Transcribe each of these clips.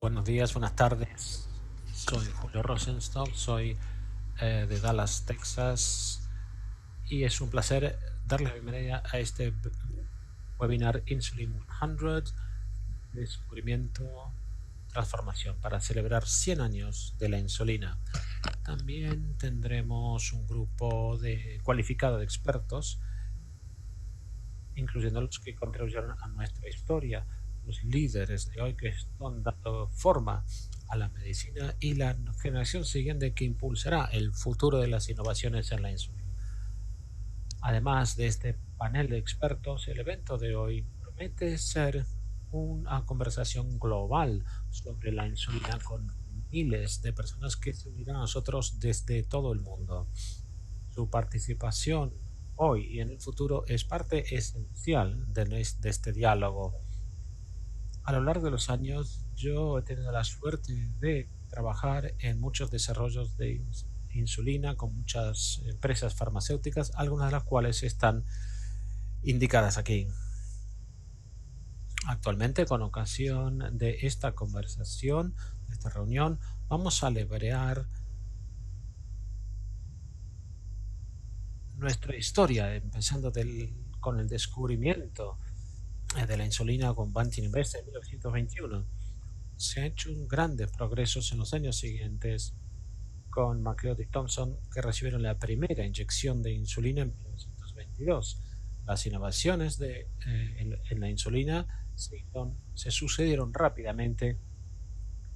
Buenos días, buenas tardes. Soy Julio Rosenstock, soy de Dallas, Texas, y es un placer darles la bienvenida a este webinar Insulin 100, descubrimiento, transformación, para celebrar 100 años de la insulina. También tendremos un grupo cualificado de expertos, incluyendo los que contribuyeron a nuestra historia, los líderes de hoy que están dando forma a la medicina y la generación siguiente que impulsará el futuro de las innovaciones en la insulina. Además de este panel de expertos, el evento de hoy promete ser una conversación global sobre la insulina con miles de personas que se unirán a nosotros desde todo el mundo. Su participación hoy y en el futuro es parte esencial de este diálogo. A lo largo de los años, yo he tenido la suerte de trabajar en muchos desarrollos de insulina con muchas empresas farmacéuticas, algunas de las cuales están indicadas aquí. Actualmente, con ocasión de esta conversación, de esta reunión, vamos a celebrar nuestra historia, empezando con el descubrimiento de la insulina con Banting Invest en 1921. Se han hecho grandes progresos en los años siguientes con McLeod y Thompson, que recibieron la primera inyección de insulina en 1922. Las innovaciones en la insulina se sucedieron rápidamente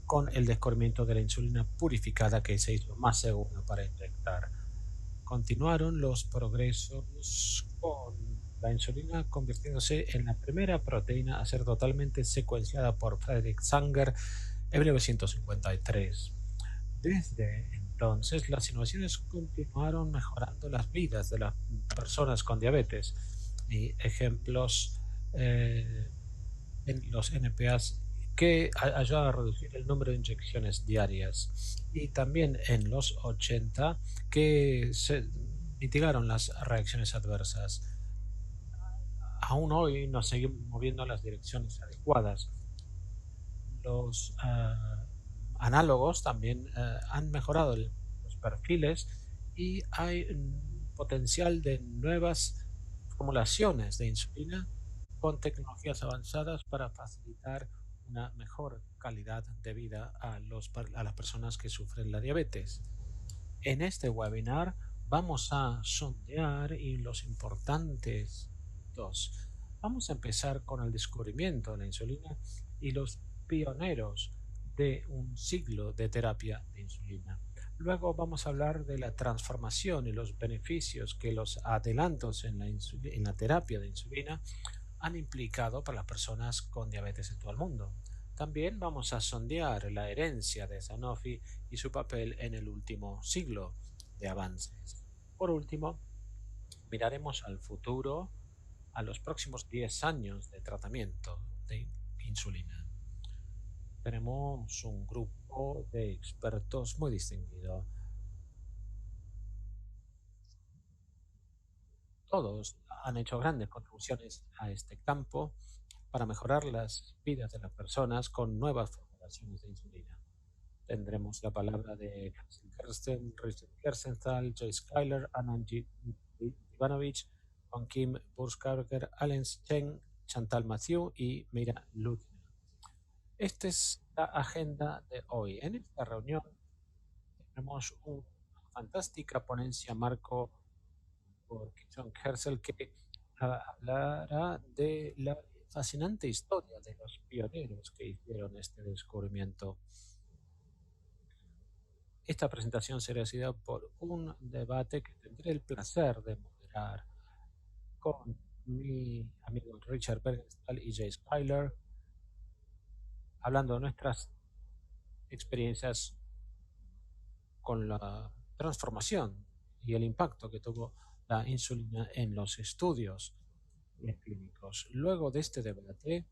con el descubrimiento de la insulina purificada, que se hizo más segura para inyectar. Continuaron los progresos con la insulina convirtiéndose en la primera proteína a ser totalmente secuenciada por Frederick Sanger en 1953. Desde entonces, las innovaciones continuaron mejorando las vidas de las personas con diabetes. Y ejemplos en los NPAs que ayudan a reducir el número de inyecciones diarias. Y también en los 80 que se mitigaron las reacciones adversas. Aún hoy nos seguimos moviendo en las direcciones adecuadas. Los análogos también han mejorado los perfiles y hay potencial de nuevas formulaciones de insulina con tecnologías avanzadas para facilitar una mejor calidad de vida a las personas que sufren la diabetes. En este webinar vamos a sondear los importantes dos. Vamos a empezar con el descubrimiento de la insulina y los pioneros de un siglo de terapia de insulina. Luego vamos a hablar de la transformación y los beneficios que los adelantos en la terapia de insulina han implicado para las personas con diabetes en todo el mundo. También vamos a sondear la herencia de Sanofi y su papel en el último siglo de avances. Por último, miraremos al futuro, a los próximos 10 años de tratamiento de insulina. Tenemos un grupo de expertos muy distinguido. Todos han hecho grandes contribuciones a este campo para mejorar las vidas de las personas con nuevas formulaciones de insulina. Tendremos la palabra de Hazel Gersten, Richard Gerstenthal, Joyce Skyler, Anand Ivanovich, Juan Kim Burskarger, Alan Chen, Chantal Mathieu y Mira Lutner. Esta es la agenda de hoy. En esta reunión tenemos una fantástica ponencia marco por John Hersel, que hablará de la fascinante historia de los pioneros que hicieron este descubrimiento. Esta presentación será seguida por un debate que tendré el placer de moderar con mi amigo Richard Bergenstahl y Jay Skyler, hablando de nuestras experiencias con la transformación y el impacto que tuvo la insulina en los estudios clínicos. Luego de este debate,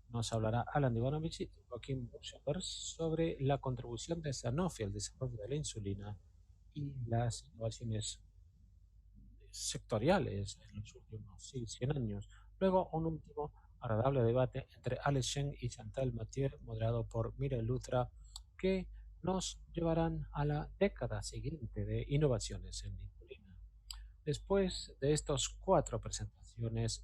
nos hablará Alan Ivanovich y Joaquín Buchholz sobre la contribución de Sanofi al desarrollo de la insulina y las innovaciones sectoriales en los últimos 100 años. Luego, un último agradable debate entre Alex Shen y Chantal Mathieu, moderado por Mireille Lutra, que nos llevarán a la década siguiente de innovaciones en la insulina. Después de estas 4 presentaciones,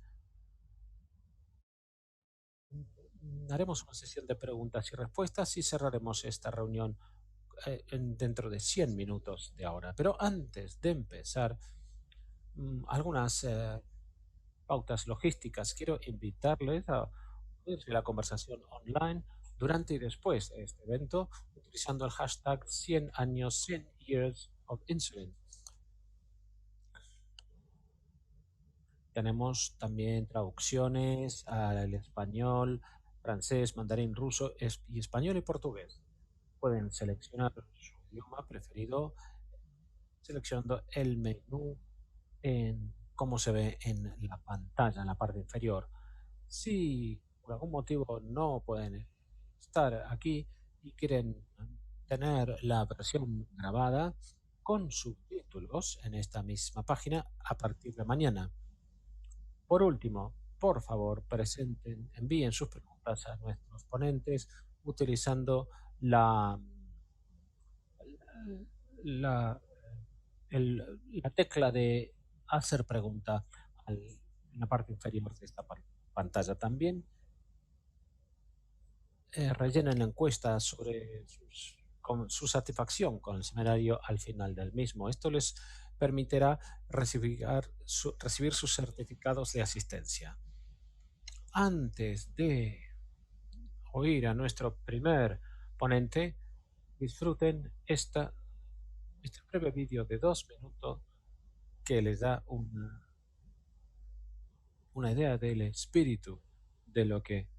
haremos una sesión de preguntas y respuestas y cerraremos esta reunión dentro de 100 minutos de ahora. Pero antes de empezar, algunas pautas logísticas. Quiero invitarles a unirse a la conversación online durante y después de este evento utilizando el hashtag 100 años, 100 years of insulin. Tenemos también traducciones al español, francés, mandarín, ruso y español y portugués. Pueden seleccionar su idioma preferido seleccionando el menú como se ve en la pantalla, en la parte inferior. Si por algún motivo no pueden estar aquí y quieren tener la versión grabada con subtítulos en esta misma página a partir de mañana. Por último, por favor, envíen sus preguntas a nuestros ponentes utilizando la tecla de hacer pregunta en la parte inferior de esta pantalla. También rellenen la encuesta sobre su satisfacción con el seminario al final del mismo. Esto les permitirá recibir sus certificados de asistencia. Antes de oír a nuestro primer ponente, disfruten este breve vídeo de 2 minutos que les da una idea del espíritu de lo que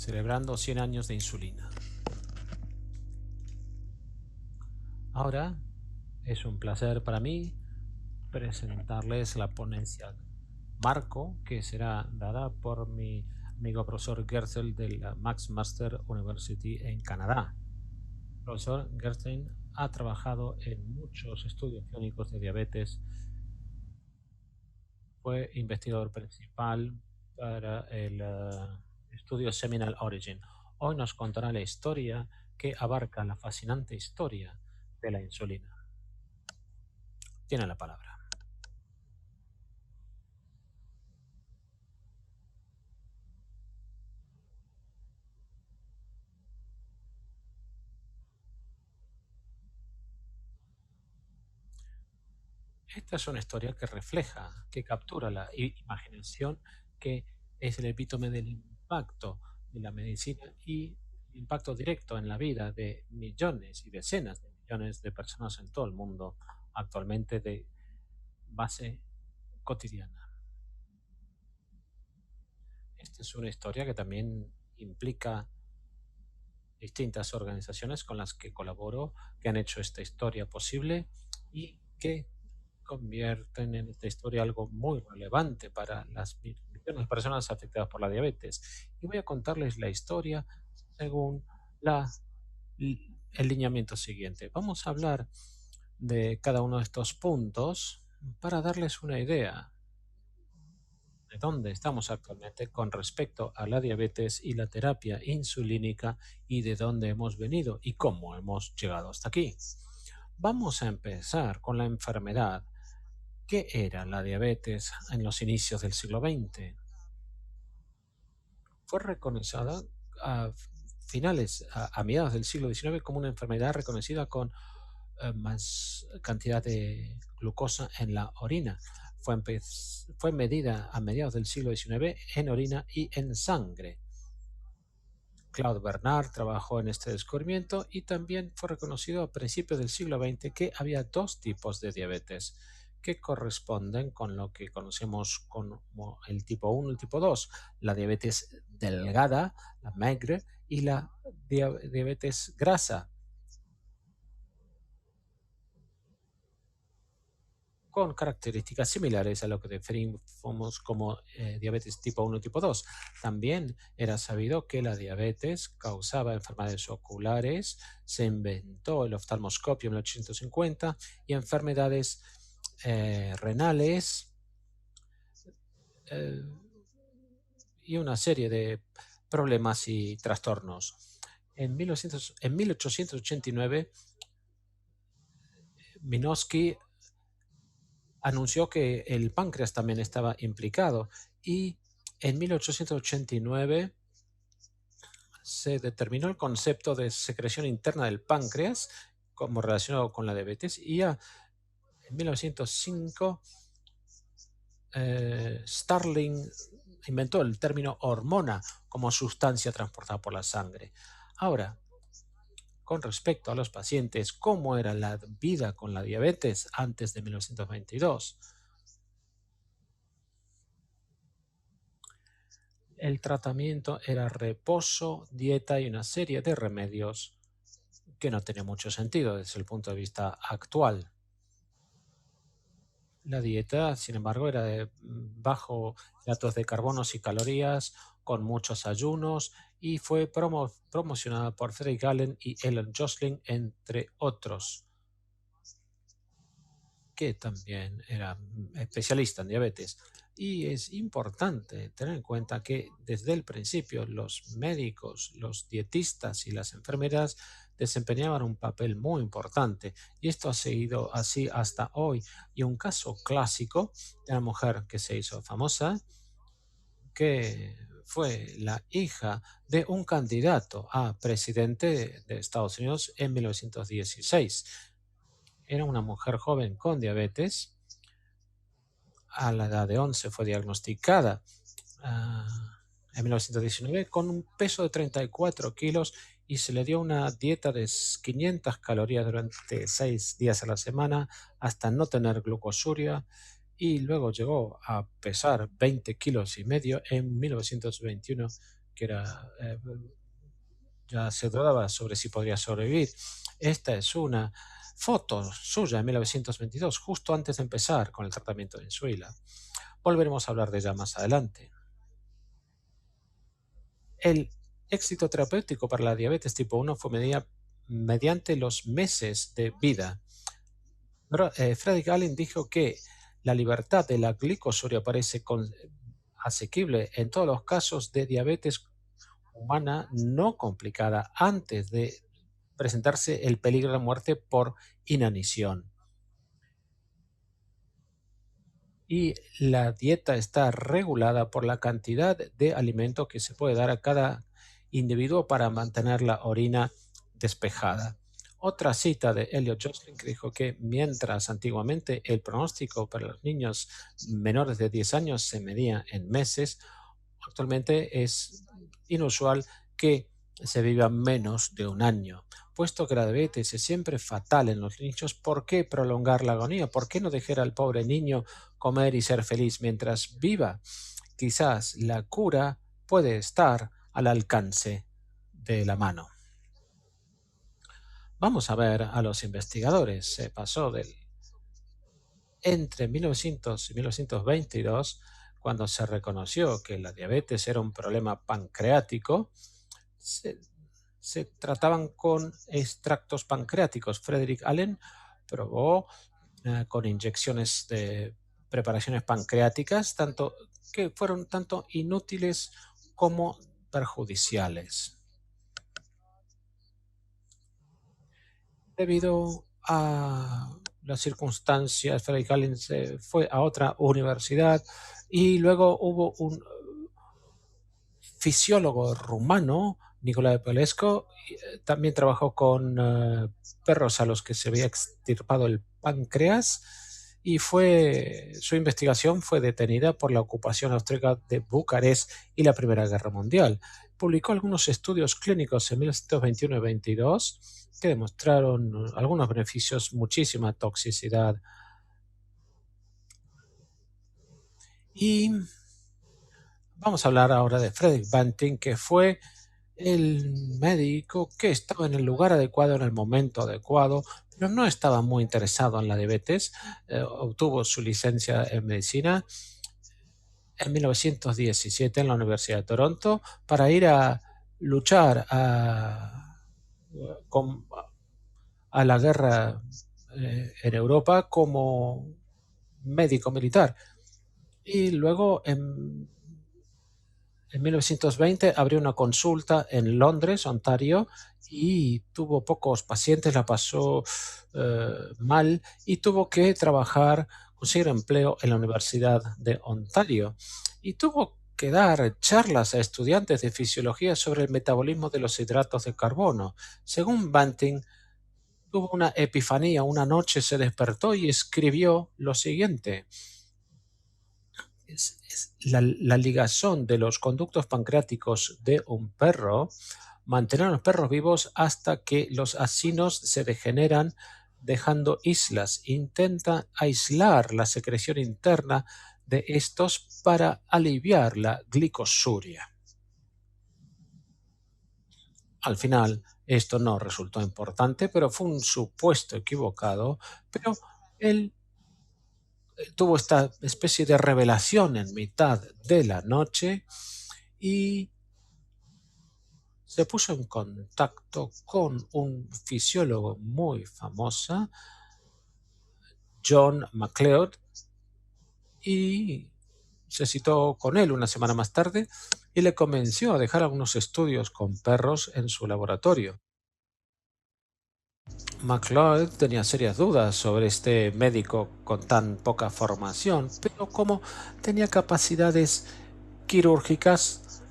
celebrando 100 años de insulina. Ahora es un placer para mí presentarles la ponencia marco que será dada por mi amigo profesor Gersel de la McMaster University en Canadá. Profesor Gerstein, ha trabajado en muchos estudios clínicos de diabetes, fue investigador principal para el estudio Seminal Origin. Hoy nos contará la historia que abarca la fascinante historia de la insulina. Tiene la palabra. Esta es una historia que refleja, que captura la imaginación, que es el epítome del impacto de la medicina y el impacto directo en la vida de millones y decenas de millones de personas en todo el mundo actualmente de base cotidiana. Esta es una historia que también implica distintas organizaciones con las que colaboro, que han hecho esta historia posible y que convierten en esta historia algo muy relevante para las millones de personas afectadas por la diabetes. Y voy a contarles la historia según la, el lineamiento siguiente. Vamos a hablar de cada uno de estos puntos para darles una idea de dónde estamos actualmente con respecto a la diabetes y la terapia insulínica y de dónde hemos venido y cómo hemos llegado hasta aquí. Vamos a empezar con la enfermedad. ¿Qué era la diabetes en los inicios del siglo XX? Fue reconocida a a mediados del siglo XIX como una enfermedad reconocida con más cantidad de glucosa en la orina. Fue medida a mediados del siglo XIX en orina y en sangre. Claude Bernard trabajó en este descubrimiento y también fue reconocido a principios del siglo XX que había dos tipos de diabetes que corresponden con lo que conocemos como el tipo 1 y el tipo 2, la diabetes delgada, la maigre, y la diabetes grasa, con características similares a lo que definimos como diabetes tipo 1 y tipo 2. También era sabido que la diabetes causaba enfermedades oculares, se inventó el oftalmoscopio en 1850 y enfermedades renales eh, y una serie de problemas y trastornos. En 1889, Minosky anunció que el páncreas también estaba implicado y en 1889 se determinó el concepto de secreción interna del páncreas como relacionado con la diabetes y ya en 1905 Starling inventó el término hormona como sustancia transportada por la sangre. Ahora, con respecto a los pacientes, ¿cómo era la vida con la diabetes antes de 1922? El tratamiento era reposo, dieta y una serie de remedios que no tenía mucho sentido desde el punto de vista actual. La dieta, sin embargo, era de bajo datos de carbonos y calorías, con muchos ayunos, y fue promocionada por Frederick Allen y Ellen Joslin, entre otros, que también era especialista en diabetes. Y es importante tener en cuenta que desde el principio los médicos, los dietistas y las enfermeras desempeñaban un papel muy importante. Y esto ha seguido así hasta hoy. Y un caso clásico de una mujer que se hizo famosa, que fue la hija de un candidato a presidente de Estados Unidos en 1916. Era una mujer joven con diabetes. A la edad de 11 fue diagnosticada en 1919 con un peso de 34 kilos y se le dio una dieta de 500 calorías durante 6 días a la semana hasta no tener glucosuria y luego llegó a pesar 20 kilos y medio en 1921, que era ya se dudaba sobre si podría sobrevivir. Esta es una foto suya en 1922, justo antes de empezar con el tratamiento de insulina. Volveremos a hablar de ella más adelante. El éxito terapéutico para la diabetes tipo 1 fue medida mediante los meses de vida. Pero, Frederick Allen dijo que la libertad de la glicosuria parece asequible en todos los casos de diabetes humana no complicada antes de presentarse el peligro de muerte por inanición. Y la dieta está regulada por la cantidad de alimento que se puede dar a cada individuo para mantener la orina despejada. Otra cita de Elliot Jocelyn que dijo que mientras antiguamente el pronóstico para los niños menores de 10 años se medía en meses, actualmente es inusual que se viva menos de un año. Puesto que la diabetes es siempre fatal en los niños, ¿por qué prolongar la agonía? ¿Por qué no dejar al pobre niño comer y ser feliz mientras viva? Quizás la cura puede estar al alcance de la mano. Vamos a ver a los investigadores. Se pasó entre 1900 y 1922, cuando se reconoció que la diabetes era un problema pancreático, se, se trataban con extractos pancreáticos. Frederick Allen probó con inyecciones de preparaciones pancreáticas, tanto que fueron tanto inútiles como perjudiciales. Debido a las circunstancias, Frederick Allen se fue a otra universidad y luego hubo un fisiólogo rumano, Nicolae Pelesco, también trabajó con perros a los que se había extirpado el páncreas y su investigación fue detenida por la ocupación austríaca de Bucarest y la Primera Guerra Mundial. Publicó algunos estudios clínicos en 1921 y 22 que demostraron algunos beneficios, muchísima toxicidad. Y vamos a hablar ahora de Frederick Banting, que fue el médico que estaba en el lugar adecuado en el momento adecuado, pero no estaba muy interesado en la diabetes. Obtuvo su licencia en medicina en 1917 en la Universidad de Toronto para ir a luchar a la guerra en Europa como médico militar. Y luego en 1920 abrió una consulta en Londres, Ontario, y tuvo pocos pacientes, la pasó mal y tuvo que conseguir empleo en la Universidad de Ontario. Y tuvo que dar charlas a estudiantes de fisiología sobre el metabolismo de los hidratos de carbono. Según Banting, tuvo una epifanía, una noche se despertó y escribió lo siguiente: la ligazón de los conductos pancreáticos de un perro mantener a los perros vivos hasta que los acinos se degeneran dejando islas. Intenta aislar la secreción interna de estos para aliviar la glicosuria. Al final, esto no resultó importante, pero fue un supuesto equivocado, pero él tuvo esta especie de revelación en mitad de la noche y se puso en contacto con un fisiólogo muy famoso, John MacLeod, y se citó con él una semana más tarde y le convenció a dejar algunos estudios con perros en su laboratorio. MacLeod tenía serias dudas sobre este médico con tan poca formación, pero como tenía capacidades quirúrgicas,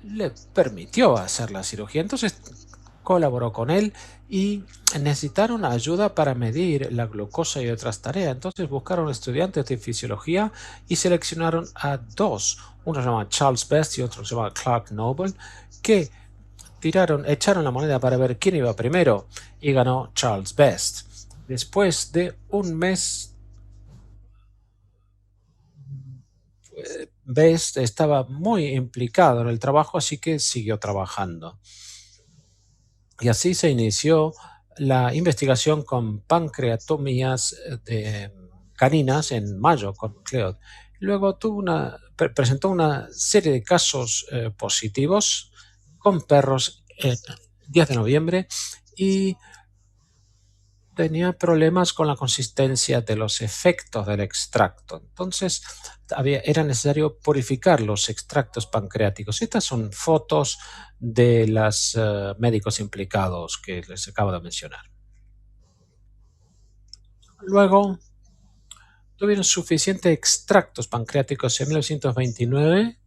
le permitió hacer la cirugía. Entonces colaboró con él y necesitaron ayuda para medir la glucosa y otras tareas. Entonces buscaron estudiantes de fisiología y seleccionaron a dos. Uno se llama Charles Best y otro se llama Clark Noble, que echaron la moneda para ver quién iba primero y ganó Charles Best. Después de un mes, Best estaba muy implicado en el trabajo, así que siguió trabajando. Y así se inició la investigación con pancreatomías caninas en mayo con Cleod. Luego presentó una serie de casos positivos con perros el 10 de noviembre y tenía problemas con la consistencia de los efectos del extracto. Entonces, era necesario purificar los extractos pancreáticos. Estas son fotos de los médicos implicados que les acabo de mencionar. Luego, tuvieron suficientes extractos pancreáticos en 1929.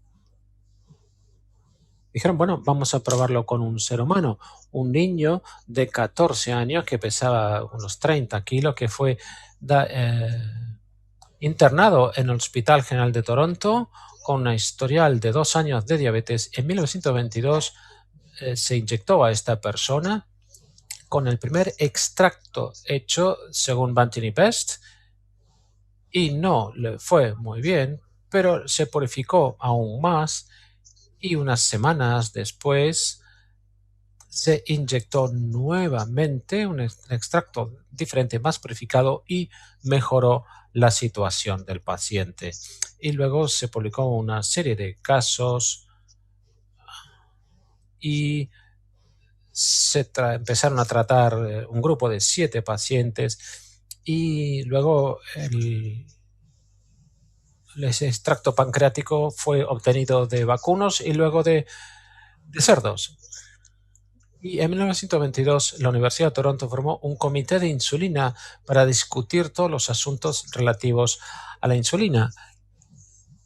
Dijeron, bueno, vamos a probarlo con un ser humano. Un niño de 14 años que pesaba unos 30 kilos, que fue internado en el Hospital General de Toronto con una historial de 2 años de diabetes. En 1922 se inyectó a esta persona con el primer extracto hecho según Banting y Best y no le fue muy bien, pero se purificó aún más y unas semanas después se inyectó nuevamente un extracto diferente, más purificado y mejoró la situación del paciente. Y luego se publicó una serie de casos y empezaron a tratar un grupo de 7 pacientes y luego el extracto pancreático fue obtenido de vacunos y luego de cerdos. Y en 1922 la Universidad de Toronto formó un comité de insulina para discutir todos los asuntos relativos a la insulina.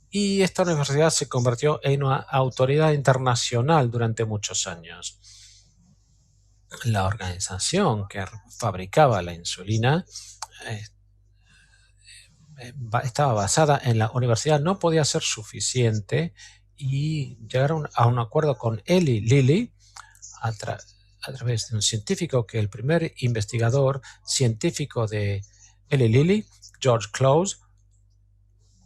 Y esta universidad se convirtió en una autoridad internacional durante muchos años. La organización que fabricaba la insulina estaba basada en la universidad, no podía ser suficiente y llegaron a un acuerdo con Eli Lilly a través de un científico que el primer investigador científico de Eli Lilly, George Close,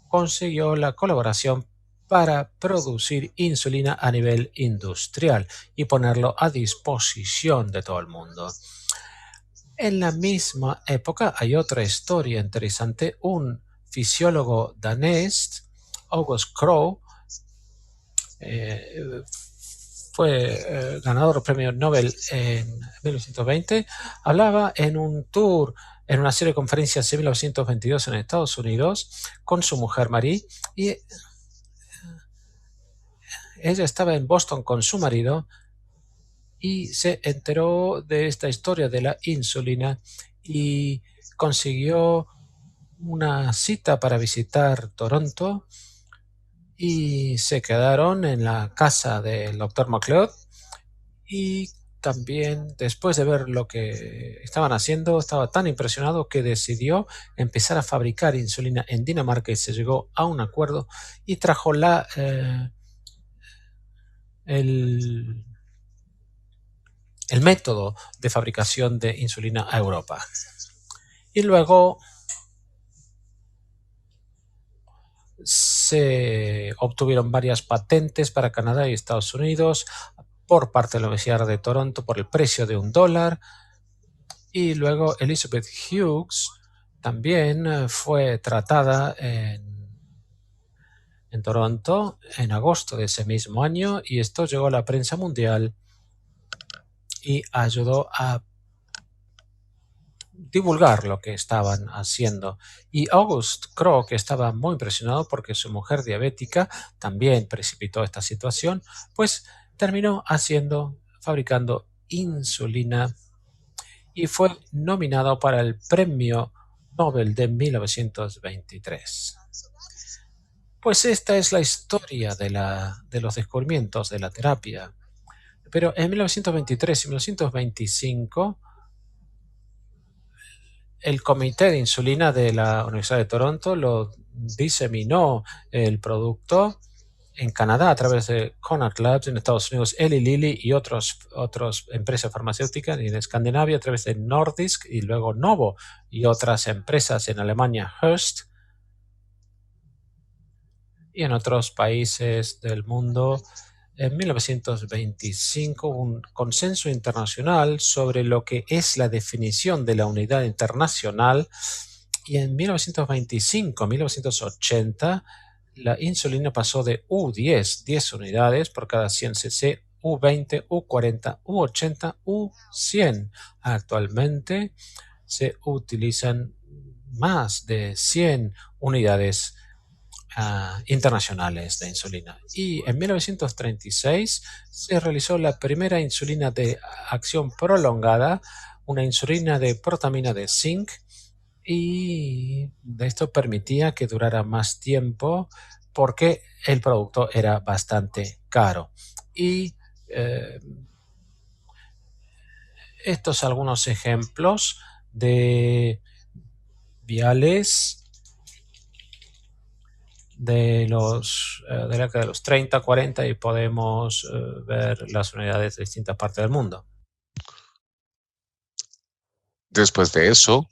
consiguió la colaboración para producir insulina a nivel industrial y ponerlo a disposición de todo el mundo. En la misma época hay otra historia interesante. Un fisiólogo danés, August Crow, fue ganador del premio Nobel en 1920, hablaba en un tour, en una serie de conferencias en 1922 en Estados Unidos con su mujer Marie, y ella estaba en Boston con su marido y se enteró de esta historia de la insulina y consiguió una cita para visitar Toronto y se quedaron en la casa del Dr. MacLeod y también después de ver lo que estaban haciendo estaba tan impresionado que decidió empezar a fabricar insulina en Dinamarca y se llegó a un acuerdo y trajo el método de fabricación de insulina a Europa. Y luego se obtuvieron varias patentes para Canadá y Estados Unidos por parte de la Universidad de Toronto por el precio de $1. Y luego Elizabeth Hughes también fue tratada en Toronto en agosto de ese mismo año y esto llegó a la prensa mundial y ayudó a divulgar lo que estaban haciendo. Y August Crow, que estaba muy impresionado porque su mujer diabética también precipitó esta situación, pues terminó fabricando insulina y fue nominado para el Premio Nobel de 1923. Pues esta es la historia de los descubrimientos de la terapia. Pero en 1923 y 1925 el Comité de Insulina de la Universidad de Toronto lo diseminó el producto en Canadá a través de Connaught Labs, en Estados Unidos Eli Lilly y otras empresas farmacéuticas, y en Escandinavia a través de Nordisk y luego Novo y otras empresas en Alemania, Hearst, y en otros países del mundo. En 1925 hubo un consenso internacional sobre lo que es la definición de la unidad internacional y en 1925-1980 la insulina pasó de 10 unidades por cada 100 cc U20, U40, U80, U100. Actualmente se utilizan más de 100 unidades internacionales de insulina. Y en 1936 se realizó la primera insulina de acción prolongada, una insulina de protamina de zinc, y esto permitía que durara más tiempo porque el producto era bastante caro. Y eh, estos algunos ejemplos de viales de la década de los 30, 40, y podemos ver las unidades de distintas partes del mundo. Después de eso,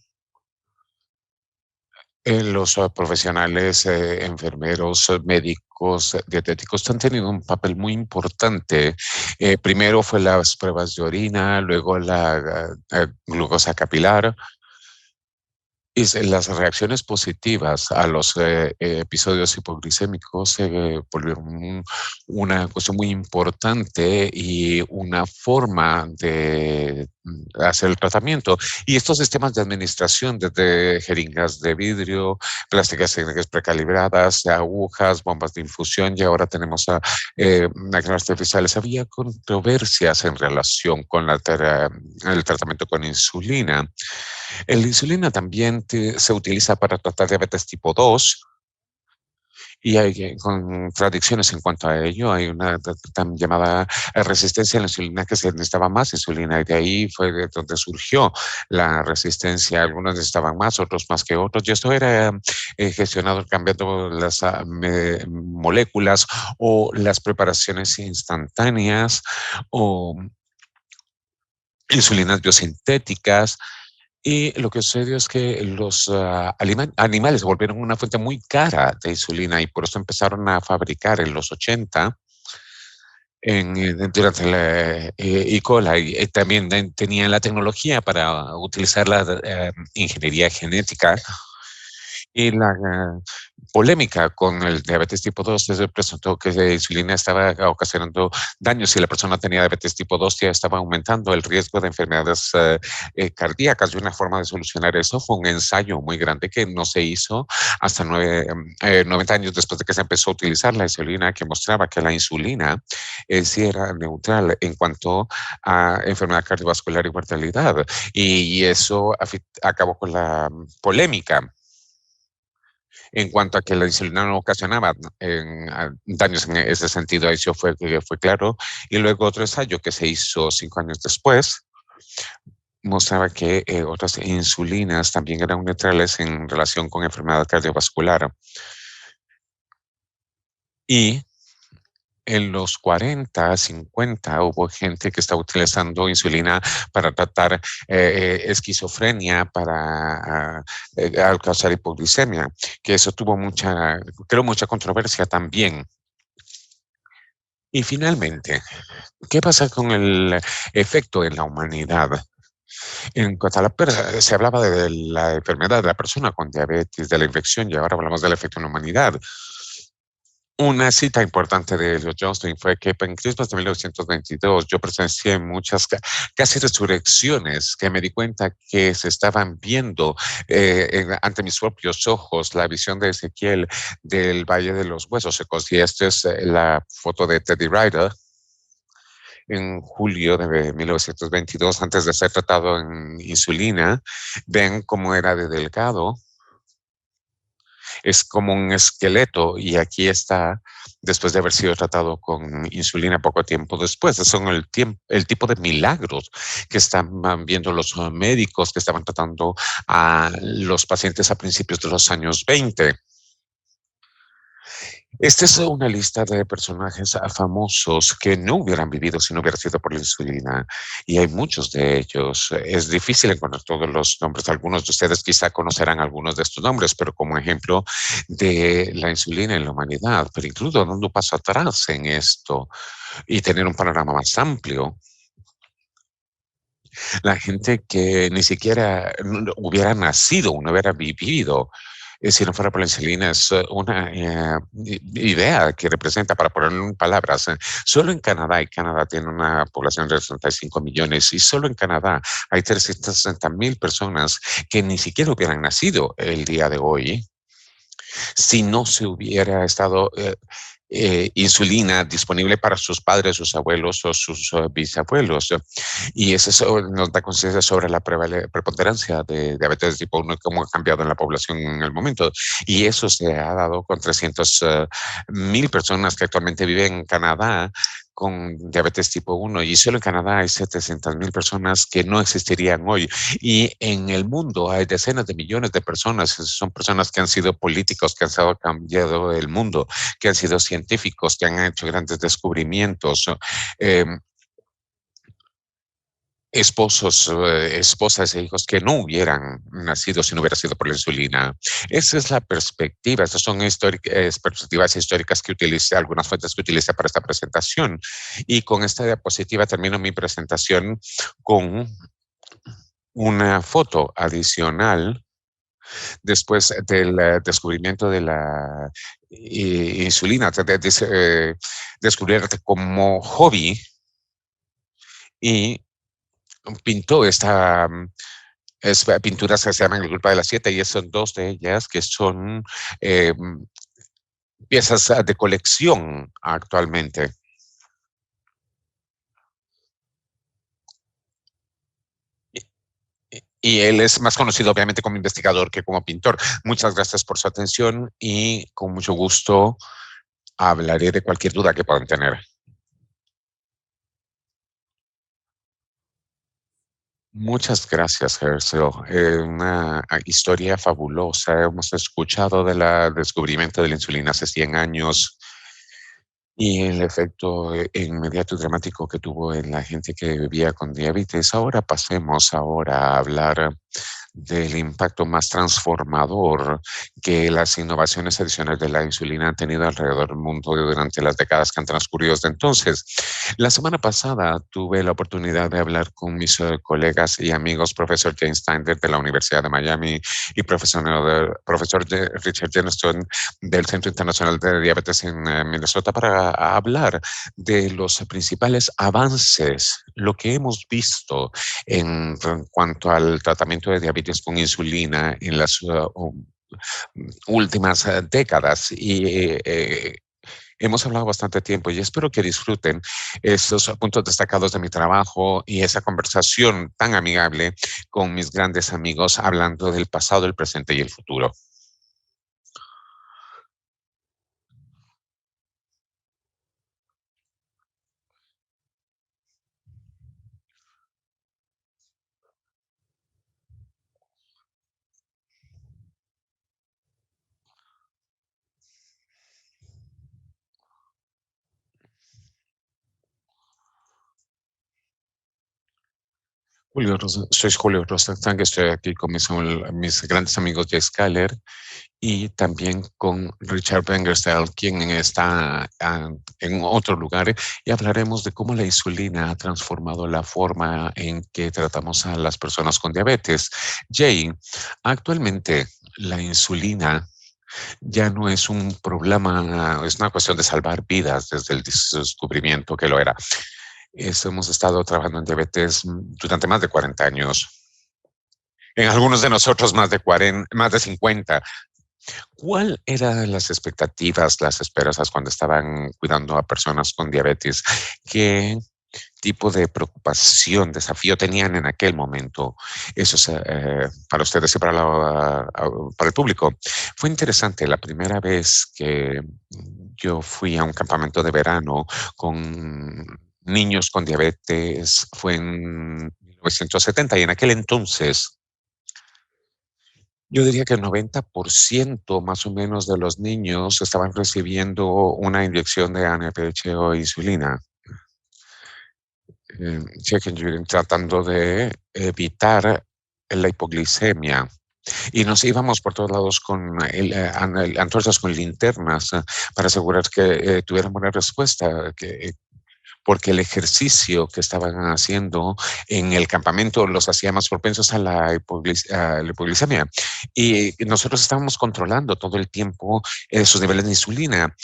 los profesionales, enfermeros, médicos, dietéticos han tenido un papel muy importante. Primero fue las pruebas de orina, luego la glucosa capilar. Y las reacciones positivas a los episodios hipoglicémicos se volvieron una cuestión muy importante y una forma de hacer el tratamiento. Y estos sistemas de administración, desde jeringas de vidrio, plásticas técnicas precalibradas, agujas, bombas de infusión, y ahora tenemos máquinas artificiales. Había controversias en relación con el tratamiento con insulina. La insulina también se utiliza para tratar diabetes tipo 2 y hay contradicciones en cuanto a ello. Hay una llamada resistencia a la insulina, que se necesitaba más insulina, y de ahí fue de donde surgió la resistencia. Algunos necesitaban más, otros más que otros, y esto era gestionado cambiando las moléculas o las preparaciones instantáneas o insulinas biosintéticas. Y lo que sucedió es que los animales se volvieron una fuente muy cara de insulina, y por eso empezaron a fabricar en los 80 durante la E. coli. También tenían la tecnología para utilizar la ingeniería genética. Y la polémica con el diabetes tipo 2 se presentó que la insulina estaba ocasionando daños. Si la persona tenía diabetes tipo 2, ya estaba aumentando el riesgo de enfermedades cardíacas. Y una forma de solucionar eso fue un ensayo muy grande que no se hizo hasta 90 años después de que se empezó a utilizar la insulina, que mostraba que la insulina sí era neutral en cuanto a enfermedad cardiovascular y mortalidad. Y eso acabó con la polémica en cuanto a que la insulina no ocasionaba daños en ese sentido. Eso fue claro. Y luego otro ensayo que se hizo 5 años después mostraba que otras insulinas también eran neutrales en relación con enfermedad cardiovascular. Y en los 40, 50 hubo gente que estaba utilizando insulina para tratar esquizofrenia, para causar hipoglicemia, que eso tuvo mucha controversia también. Y finalmente, ¿qué pasa con el efecto en la humanidad? En cuanto a se hablaba de la enfermedad de la persona con diabetes, de la infección, y ahora hablamos del efecto en la humanidad. Una cita importante de Elliot Johnston fue que en Christmas de 1922 yo presencié muchas casi resurrecciones, que me di cuenta que se estaban viendo ante mis propios ojos la visión de Ezequiel del Valle de los Huesos Secos. Y esta es la foto de Teddy Ryder en julio de 1922, antes de ser tratado en insulina. Ven cómo era de delgado, es como un esqueleto, y aquí está después de haber sido tratado con insulina poco tiempo después. Son el tipo de milagros que están viendo los médicos que estaban tratando a los pacientes a principios de los años 20. Esta es una lista de personajes famosos que no hubieran vivido si no hubiera sido por la insulina, y hay muchos de ellos. Es difícil encontrar todos los nombres. Algunos de ustedes quizá conocerán algunos de estos nombres, pero como ejemplo de la insulina en la humanidad, pero incluso dando un paso atrás en esto y tener un panorama más amplio, la gente que ni siquiera hubiera nacido, no hubiera vivido si no fuera por la insulina, es una idea que representa, para ponerlo en palabras, solo en Canadá, y Canadá tiene una población de 65 millones, y solo en Canadá hay 360,000 personas que ni siquiera hubieran nacido el día de hoy si no se hubiera estado insulina disponible para sus padres, sus abuelos o sus bisabuelos. Y eso nos da conciencia sobre la preponderancia de diabetes tipo 1 y cómo ha cambiado en la población en el momento. Y eso se ha dado con 300,000 personas que actualmente viven en Canadá con diabetes tipo 1, y solo en Canadá hay 700,000 personas que no existirían hoy. Y en el mundo hay decenas de millones de personas, son personas que han sido políticos, que han estado cambiando el mundo, que han sido científicos, que han hecho grandes descubrimientos, eh, esposos, esposas e hijos que no hubieran nacido si no hubiera sido por la insulina. Esa es la perspectiva, estas son perspectivas históricas que utilicé, algunas fuentes que utilicé para esta presentación. Y con esta diapositiva termino mi presentación con una foto adicional después del descubrimiento de la insulina, descubierta como hobby, y pintó pinturas que se llaman el Grupo de las Siete, y son dos de ellas que son eh, piezas de colección actualmente. Y él es más conocido obviamente como investigador que como pintor. Muchas gracias por su atención, y con mucho gusto hablaré de cualquier duda que puedan tener. Muchas gracias, Herschel. Una historia fabulosa. Hemos escuchado del descubrimiento de la insulina hace 100 años y el efecto inmediato y dramático que tuvo en la gente que vivía con diabetes. Ahora pasemos a hablar del impacto más transformador que las innovaciones adicionales de la insulina han tenido alrededor del mundo durante las décadas que han transcurrido desde entonces. La semana pasada tuve la oportunidad de hablar con mis colegas y amigos, profesor James Steiner de la Universidad de Miami y profesor Richard Jeniston del Centro Internacional de Diabetes en Minnesota, para hablar de los principales avances, lo que hemos visto en cuanto al tratamiento de diabetes con insulina en las últimas décadas. Y hemos hablado bastante tiempo, y espero que disfruten estos puntos destacados de mi trabajo y esa conversación tan amigable con mis grandes amigos, hablando del pasado, el presente y el futuro. Soy Julio Rosenthal, que estoy aquí con mis grandes amigos Jay Skyler y también con Richard Wengerstein, quien está en otro lugar, y hablaremos de cómo la insulina ha transformado la forma en que tratamos a las personas con diabetes. Jay, actualmente la insulina ya no es un problema, es una cuestión de salvar vidas desde el descubrimiento que lo era. Hemos estado trabajando en diabetes durante más de 40 años. En algunos de nosotros más de 40, más de 50. ¿Cuál eran las expectativas, las esperanzas cuando estaban cuidando a personas con diabetes? ¿Qué tipo de preocupación, desafío tenían en aquel momento? Eso es para ustedes y para el público. Fue interesante la primera vez que yo fui a un campamento de verano con niños con diabetes. Fue en 1970, y en aquel entonces yo diría que el 90% más o menos de los niños estaban recibiendo una inyección de ANPH o insulina, tratando de evitar la hipoglicemia. Y nos íbamos por todos lados con antorchas con linternas para asegurar que tuvieran buena respuesta, porque el ejercicio que estaban haciendo en el campamento los hacía más propensos a la hipoglicemia. Y nosotros estábamos controlando todo el tiempo sus niveles de insulina.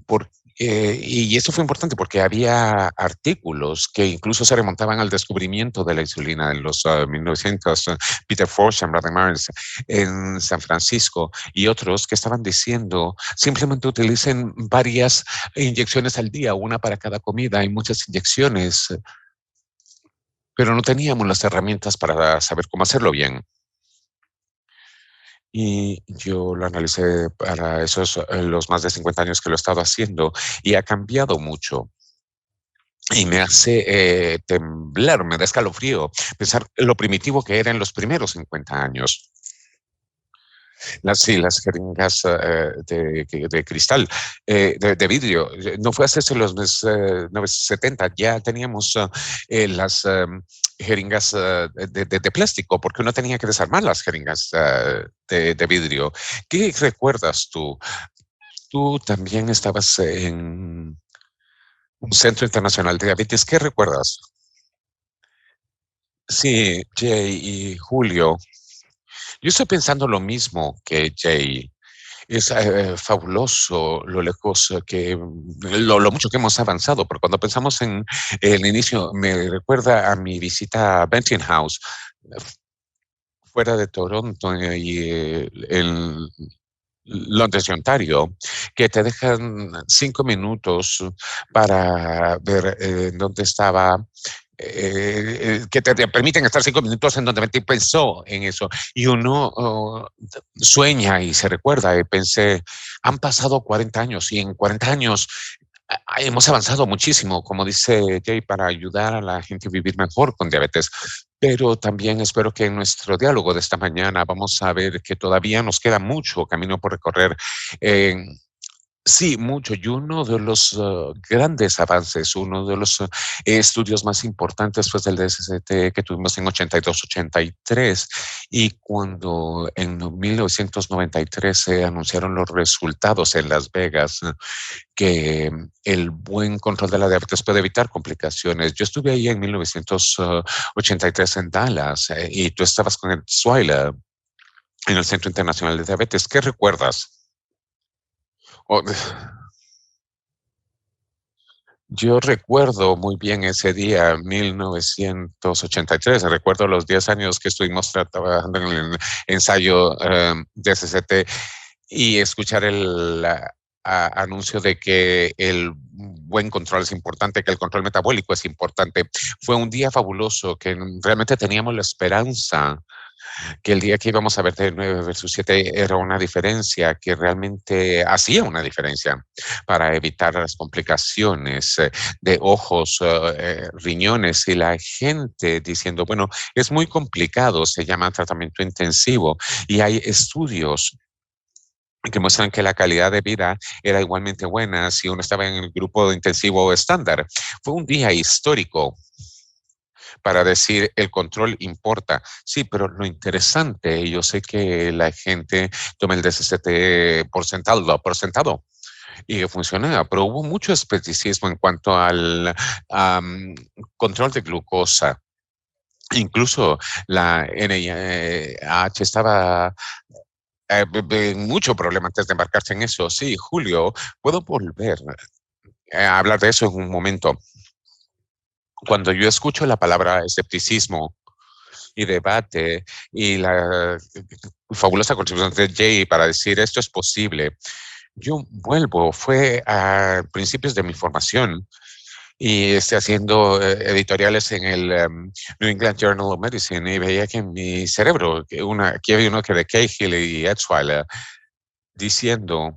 Por, y esto fue importante porque había artículos que incluso se remontaban al descubrimiento de la insulina en los 1900, Peter Forsman, Brother Myers en San Francisco y otros que estaban diciendo simplemente utilicen varias inyecciones al día, una para cada comida. Hay muchas inyecciones, pero no teníamos las herramientas para saber cómo hacerlo bien. Y yo lo analicé para esos los más de 50 años que lo he estado haciendo y ha cambiado mucho. Y me hace temblar, me da escalofrío pensar lo primitivo que era en los primeros 50 años. Sí, las jeringas de cristal, de vidrio. No fue hasta los 70, ya teníamos las jeringas de plástico, porque uno tenía que desarmar las jeringas de vidrio. ¿Qué recuerdas tú? Tú también estabas en un centro internacional de diabetes. ¿Qué recuerdas? Sí, Jay y Julio. Yo estoy pensando lo mismo que Jay. Es fabuloso lo lejos lo mucho que hemos avanzado, porque cuando pensamos en el inicio, me recuerda a mi visita a Benton House, fuera de Toronto y en Londres y Ontario, que te dejan 5 minutos para ver dónde estaba que te permiten estar 5 minutos en donde te pensó en eso. Y uno sueña y se recuerda. Y pensé, han pasado 40 años y en 40 años hemos avanzado muchísimo, como dice Jay, para ayudar a la gente a vivir mejor con diabetes. Pero también espero que en nuestro diálogo de esta mañana vamos a ver que todavía nos queda mucho camino por recorrer. Sí, mucho. Y uno de los grandes avances, uno de los estudios más importantes fue del DSCT que tuvimos en 82-83 y cuando en 1993 se anunciaron los resultados en Las Vegas, que el buen control de la diabetes puede evitar complicaciones. Yo estuve ahí en 1983 en Dallas y tú estabas con el Swiler en el Centro Internacional de Diabetes. ¿Qué recuerdas? O- Yo recuerdo muy bien ese día, 1983. Recuerdo los 10 años que estuvimos trabajando en el ensayo de SCT y escuchar el anuncio de que el buen control es importante, que el control metabólico es importante. Fue un día fabuloso, que realmente teníamos la esperanza que el día que íbamos a ver de 9 versus 7 era una diferencia, que realmente hacía una diferencia para evitar las complicaciones de ojos, riñones y la gente diciendo, bueno, es muy complicado, se llama tratamiento intensivo y hay estudios que muestran que la calidad de vida era igualmente buena si uno estaba en el grupo intensivo estándar. Fue un día histórico para decir el control importa. Sí, pero lo interesante, y yo sé que la gente toma el DSCT por sentado, lo por sentado, y que funciona, pero hubo mucho escepticismo en cuanto al control de glucosa. Incluso la NIH estaba mucho problema antes de embarcarse en eso. Sí, Julio, puedo volver a hablar de eso en un momento. Cuando yo escucho la palabra escepticismo, y debate y la fabulosa contribución de Jay para decir esto es posible. Yo vuelvo, fue a principios de mi formación y haciendo editoriales en el New England Journal of Medicine y veía que en mi cerebro, aquí había uno que de Cahill y Edsweiler diciendo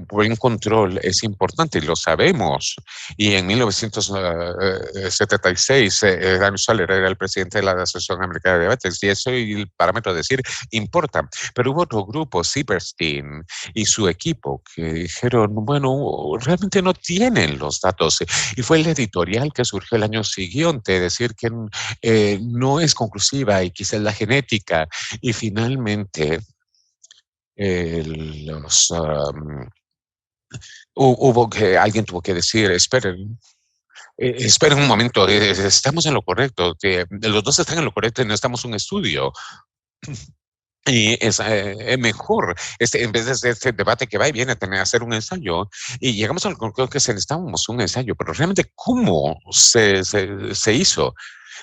buen control es importante y lo sabemos. Y en 1976, Daniel Schaller era el presidente de la Asociación Americana de Diabetes y eso y el parámetro de decir importa. Pero hubo otro grupo, Sieberstein y su equipo, que dijeron, bueno, realmente no tienen los datos. Y fue el editorial que surgió el año siguiente, decir que no es conclusiva y quizás la genética. Y finalmente los hubo que alguien tuvo que decir, esperen, espera un momento, estamos en lo correcto, que los dos están en lo correcto y no estamos en un estudio. Y es mejor, en vez de este debate que va y viene a tener que hacer un ensayo, y llegamos al conclusión que se necesitábamos un ensayo, pero realmente, ¿cómo se hizo?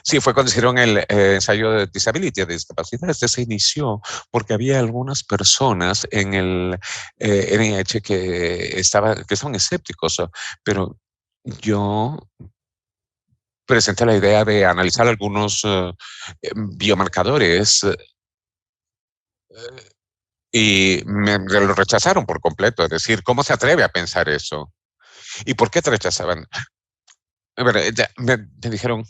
Sí, fue cuando hicieron el ensayo de disability, de discapacidad. Este se inició porque había algunas personas en el NIH que estaban escépticos, pero yo presenté la idea de analizar algunos biomarcadores y me lo rechazaron por completo. Es decir, ¿cómo se atreve a pensar eso? ¿Y por qué te rechazaban? A ver, me dijeron,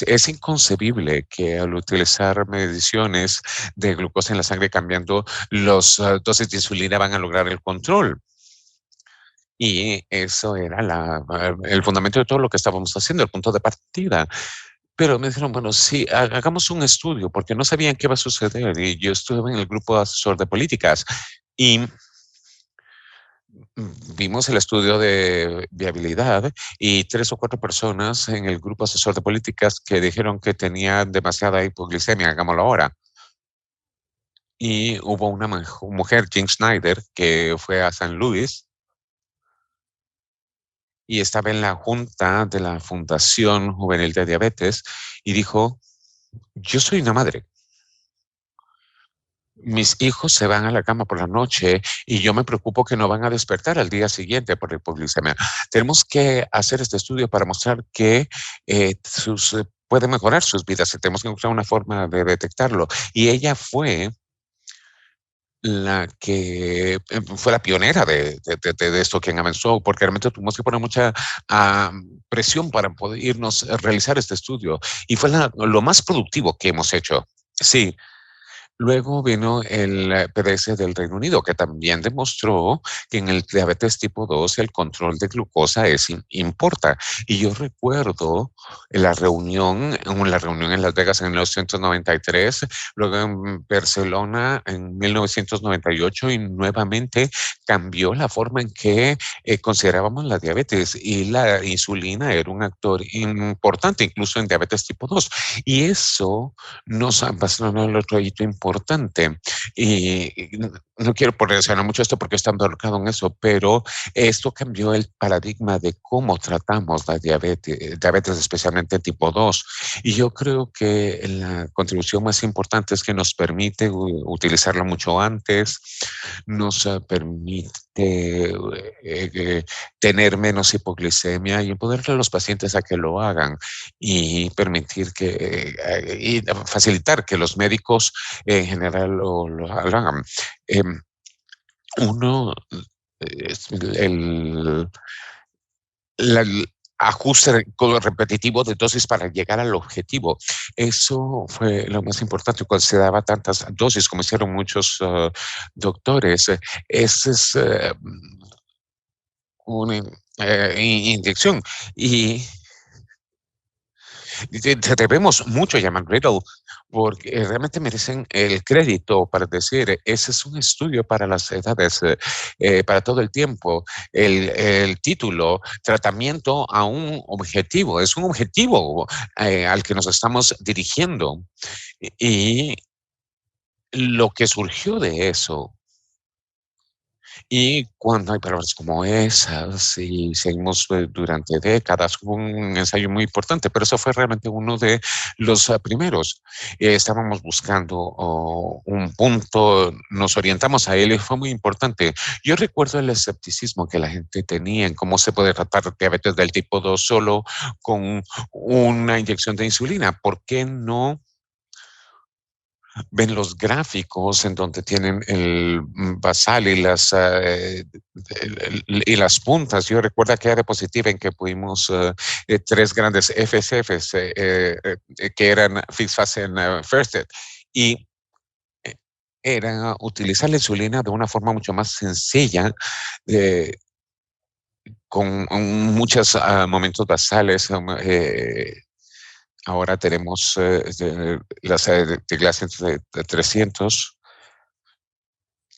es inconcebible que al utilizar mediciones de glucosa en la sangre cambiando los dosis de insulina van a lograr el control. Y eso era el fundamento de todo lo que estábamos haciendo, el punto de partida. Pero me dijeron, bueno, sí, hagamos un estudio, porque no sabían qué iba a suceder. Y yo estuve en el grupo asesor de políticas y vimos el estudio de viabilidad y 3 o 4 personas en el grupo asesor de políticas que dijeron que tenía demasiada hipoglicemia, hagámoslo ahora. Y hubo una mujer, Jean Schneider, que fue a San Luis y estaba en la junta de la Fundación Juvenil de Diabetes y dijo, yo soy una madre. Mis hijos se van a la cama por la noche y yo me preocupo que no van a despertar al día siguiente por hipoglicemia. Tenemos que hacer este estudio para mostrar que puede mejorar sus vidas y tenemos que encontrar una forma de detectarlo. Y ella fue la que fue la pionera de esto, quien avanzó, porque realmente tuvimos que poner mucha presión para poder irnos a realizar este estudio. Y fue lo más productivo que hemos hecho. Sí, luego vino el PDS del Reino Unido, que también demostró que en el diabetes tipo 2 el control de glucosa importa. Y yo recuerdo en la reunión en Las Vegas en 1993, luego en Barcelona en 1998 y nuevamente cambió la forma en que considerábamos la diabetes y la insulina era un actor importante incluso en diabetes tipo 2. Y eso nos han pasado el otro hito importante. Y no quiero relacionar mucho esto porque está embarcado en eso, pero esto cambió el paradigma de cómo tratamos la diabetes especialmente tipo 2. Y yo creo que la contribución más importante es que nos permite utilizarla mucho antes, nos permite tener menos hipoglicemia y empoderar a los pacientes a que lo hagan y permitir y facilitar que los médicos en general lo hagan. Uno, el, el ajuste repetitivo de dosis para llegar al objetivo. Eso fue lo más importante cuando se daba tantas dosis, como hicieron muchos doctores. Esa es una inyección. Y te debemos mucho a Yaman Riddle, porque realmente merecen el crédito para decir, ese es un estudio para las edades, para todo el tiempo. El título, tratamiento a un objetivo, es un objetivo al que nos estamos dirigiendo. Y lo que surgió de eso y cuando hay palabras como esas y seguimos durante décadas, hubo un ensayo muy importante, pero eso fue realmente uno de los primeros. Estábamos buscando un punto, nos orientamos a él y fue muy importante. Yo recuerdo el escepticismo que la gente tenía en cómo se puede tratar diabetes del tipo 2 solo con una inyección de insulina. ¿Por qué no ven los gráficos en donde tienen el basal y y las puntas? Yo recuerdo aquella diapositiva en que pudimos 3 grandes FSFs que eran Fixed Fast and Firsted y era utilizar la insulina de una forma mucho más sencilla, eh, con muchos momentos basales. Ahora tenemos las clases de 300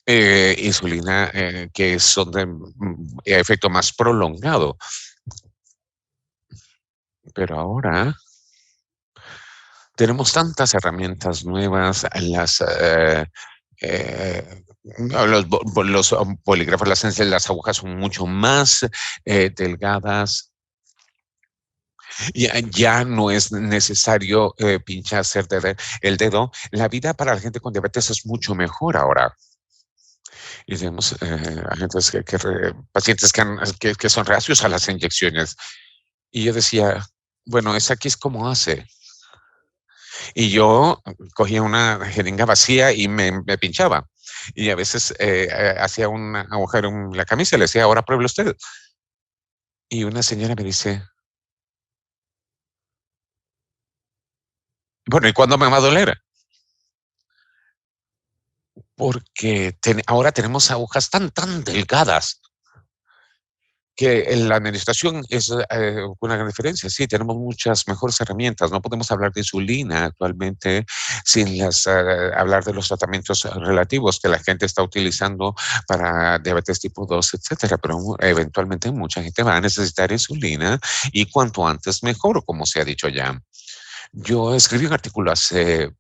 insulina que son de efecto más prolongado. Pero ahora tenemos tantas herramientas nuevas, eh, los bolígrafos, las agujas son mucho más delgadas. Ya no es necesario pincharse el dedo. La vida para la gente con diabetes es mucho mejor ahora. Y tenemos agentes pacientes que son reacios a las inyecciones. Y yo decía, bueno, esa aquí es como hace. Y yo cogía una jeringa vacía y me pinchaba. Y a veces hacía un agujero en la camisa y le decía, ahora pruebe usted. Y una señora me dice, bueno, ¿y cuándo me va a doler? Porque ahora tenemos agujas tan delgadas que en la administración es una gran diferencia. Sí, tenemos muchas mejores herramientas. No podemos hablar de insulina actualmente sin hablar de los tratamientos relativos que la gente está utilizando para diabetes tipo 2, etcétera. Pero eventualmente mucha gente va a necesitar insulina y cuanto antes mejor, como se ha dicho ya. Yo escribí un artículo hace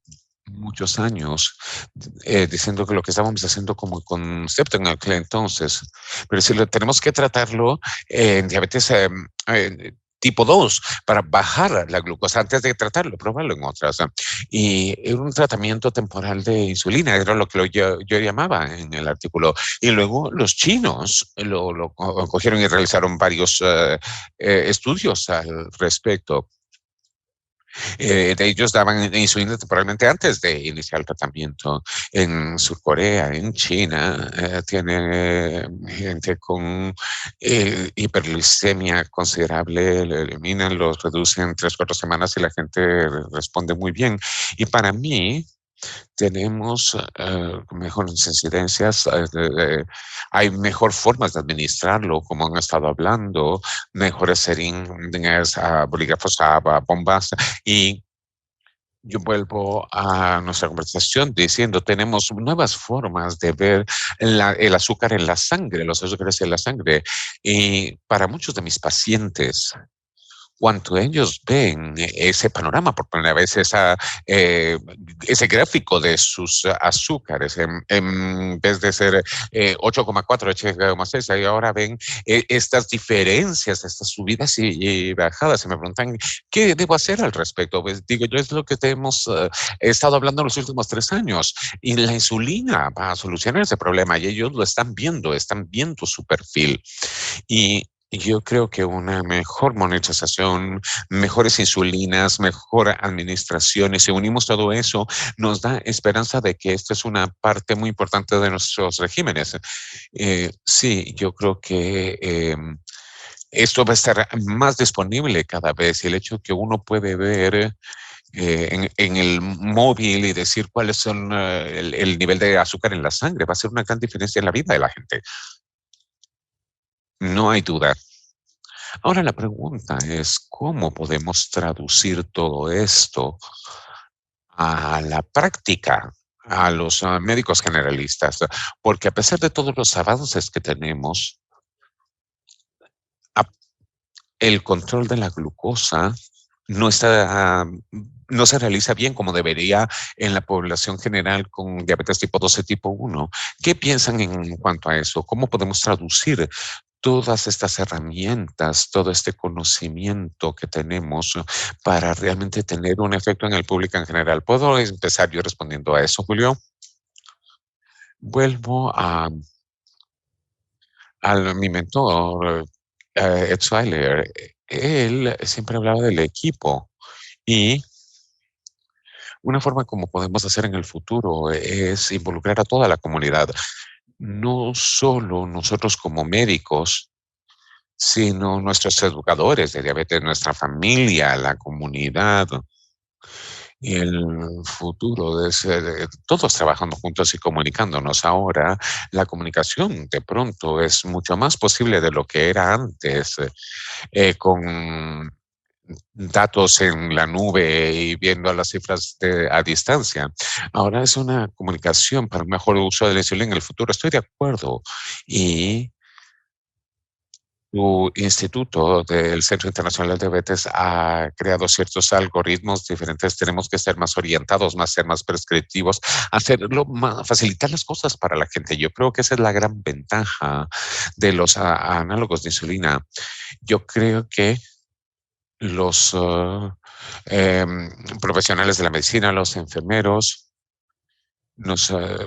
muchos años diciendo que lo que estábamos haciendo como concepto en aquel entonces, pero si lo tenemos que tratarlo en diabetes tipo 2 para bajar la glucosa antes de tratarlo, probarlo en otras. Y era un tratamiento temporal de insulina, era lo que yo llamaba en el artículo. Y luego los chinos lo cogieron y realizaron varios estudios al respecto. De ellos daban insulina temporalmente antes de iniciar el tratamiento. En Surcorea, en China, tiene gente con hiperglicemia considerable, le eliminan, los reducen en 3, 4 semanas y la gente responde muy bien. Y para mí, tenemos mejores incidencias, hay mejor formas de administrarlo, como han estado hablando, mejores seringas, bolígrafos, bombas, y yo vuelvo a nuestra conversación diciendo, tenemos nuevas formas de ver el azúcar en la sangre, los azúcares en la sangre, y para muchos de mis pacientes, cuando ellos ven ese panorama por primera vez, ese gráfico de sus azúcares, en vez de ser 8,4, 8,6, ahí ahora ven estas diferencias, estas subidas y bajadas. Se me preguntan, ¿qué debo hacer al respecto? Pues digo, yo es lo que te hemos estado hablando en los últimos 3 años, y la insulina va a solucionar ese problema, y ellos lo están viendo su perfil. Y yo creo que una mejor monetización, mejores insulinas, mejor administración, y si unimos todo eso, nos da esperanza de que esta es una parte muy importante de nuestros regímenes. Sí, yo creo que esto va a estar más disponible cada vez, y el hecho que uno puede ver en el móvil y decir cuáles son el nivel de azúcar en la sangre va a ser una gran diferencia en la vida de la gente. No hay duda. Ahora la pregunta es, ¿cómo podemos traducir todo esto a la práctica, a los médicos generalistas? Porque a pesar de todos los avances que tenemos, a- el control de la glucosa no está, no se realiza bien como debería en la población general con diabetes tipo 2 y tipo 1. ¿Qué piensan en cuanto a eso? ¿Cómo podemos traducir todas estas herramientas, todo este conocimiento que tenemos para realmente tener un efecto en el público en general? ¿Puedo empezar yo respondiendo a eso, Julio? Vuelvo a mi mentor, Ed Seiler. Él siempre hablaba del equipo, y una forma como podemos hacer en el futuro es involucrar a toda la comunidad, no solo nosotros como médicos, sino nuestros educadores de diabetes, nuestra familia, la comunidad, y el futuro de ser todos trabajando juntos y comunicándonos. Ahora, la comunicación de pronto es mucho más posible de lo que era antes, con datos en la nube y viendo las cifras a distancia. Ahora es una comunicación para un mejor uso de la insulina en el futuro. Estoy de acuerdo. Y Tu instituto del Centro Internacional de Diabetes ha creado ciertos algoritmos diferentes. Tenemos que ser más orientados, ser más prescriptivos, hacerlo más, facilitar las cosas para la gente. Yo creo que esa es la gran ventaja de los análogos de insulina. Yo creo que los profesionales de la medicina, los enfermeros,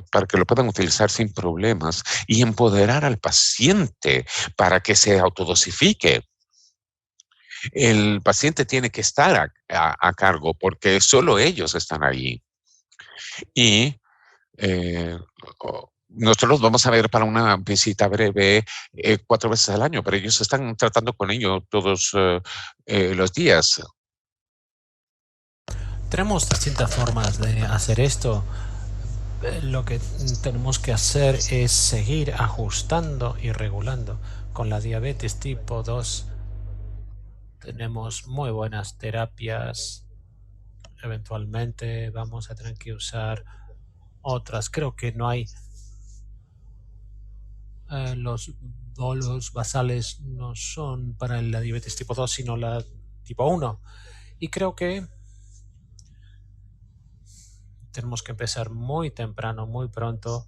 para que lo puedan utilizar sin problemas y empoderar al paciente para que se autodosifique. El paciente tiene que estar a cargo porque solo ellos están ahí. Y eh, nosotros vamos a ver para una visita breve 4 veces al año, pero ellos están tratando con ellos todos los días. Tenemos distintas formas de hacer esto. Lo que tenemos que hacer es seguir ajustando y regulando. Con la diabetes tipo 2 tenemos muy buenas terapias. Eventualmente vamos a tener que usar otras. Creo que no hay los bolos basales no son para la diabetes tipo 2 sino la tipo 1. Y creo que tenemos que empezar muy temprano, muy pronto,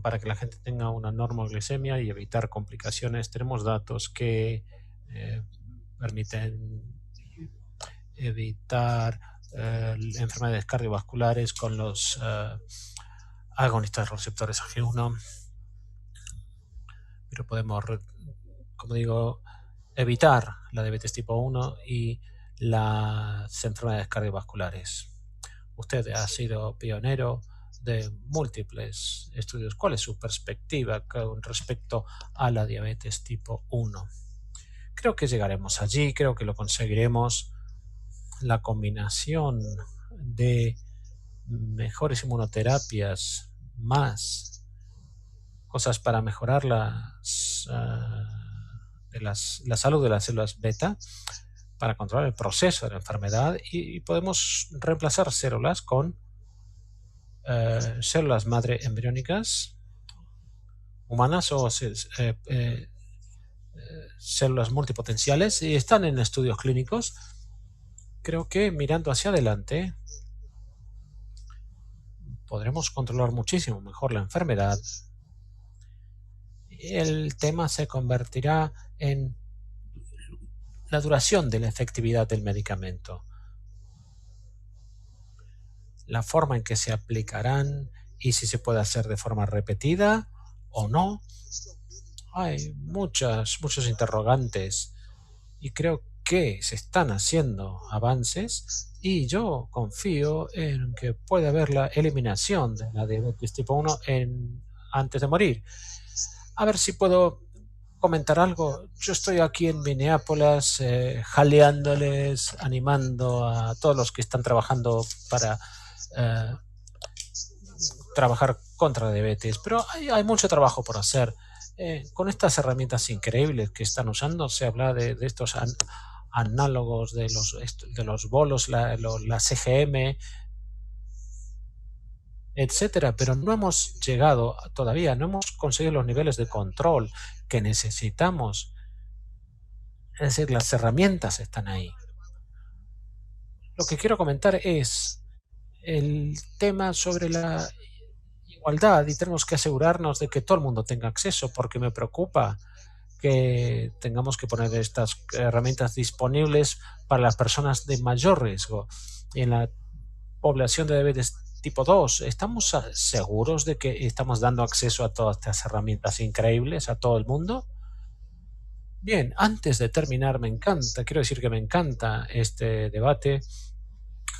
para que la gente tenga una normoglicemia y evitar complicaciones. Tenemos datos que eh, permiten evitar enfermedades cardiovasculares con los agonistas receptores AG1, pero podemos, como digo, evitar la diabetes tipo 1 y las enfermedades cardiovasculares. Usted ha sido pionero de múltiples estudios. ¿Cuál es su perspectiva con respecto a la diabetes tipo 1? Creo que llegaremos allí, creo que lo conseguiremos. La combinación de mejores inmunoterapias más cosas para mejorar la salud de las células beta para controlar el proceso de la enfermedad y podemos reemplazar células con células madre embriónicas humanas o células multipotenciales y están en estudios clínicos. Creo que mirando hacia adelante podremos controlar muchísimo mejor la enfermedad. El tema se convertirá en la duración de la efectividad del medicamento, la forma en que se aplicarán y si se puede hacer de forma repetida o no. Hay muchos interrogantes y creo que se están haciendo avances y yo confío en que puede haber la eliminación de la diabetes tipo 1 antes de morir. A ver si puedo comentar algo. Yo estoy aquí en Minneapolis jaleándoles, animando a todos los que están trabajando para trabajar contra la diabetes, pero hay mucho trabajo por hacer. Con estas herramientas increíbles que están usando, se habla de estos análogos de los bolos, la CGM, etcétera, pero no hemos llegado todavía, no hemos conseguido los niveles de control que necesitamos. Es decir, las herramientas están ahí. Lo que quiero comentar es el tema sobre la igualdad y tenemos que asegurarnos de que todo el mundo tenga acceso, porque me preocupa que tengamos que poner estas herramientas disponibles para las personas de mayor riesgo. Y en la población de diabetes tipo 2, ¿estamos seguros de que estamos dando acceso a todas estas herramientas increíbles a todo el mundo? Bien, antes de terminar, quiero decir que me encanta este debate.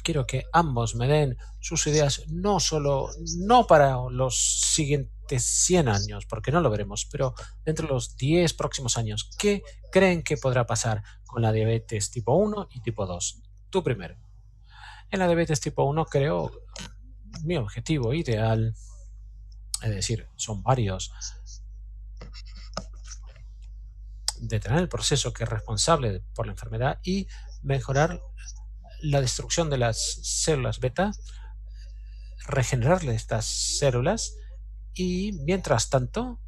Quiero que ambos me den sus ideas, no para los siguientes 100 años, porque no lo veremos, pero dentro de los 10 próximos años, ¿qué creen que podrá pasar con la diabetes tipo 1 y tipo 2? Tú primero. En la diabetes tipo 1 creo mi objetivo ideal, es decir, son varios, detener el proceso que es responsable por la enfermedad y mejorar la destrucción de las células beta, regenerarle estas células y, mientras tanto,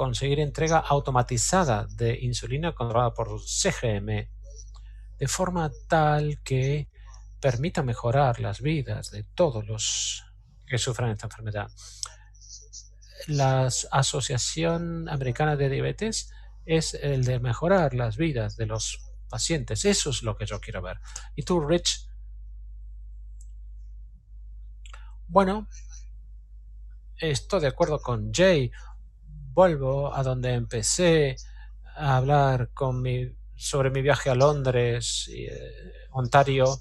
conseguir entrega automatizada de insulina controlada por CGM, de forma tal que permita mejorar las vidas de todos los que sufran esta enfermedad. La Asociación Americana de Diabetes es el de mejorar las vidas de los pacientes. Eso es lo que yo quiero ver. ¿Y tú, Rich? Bueno, estoy de acuerdo con Jay. Vuelvo a donde empecé a hablar sobre mi viaje a Londres, Ontario,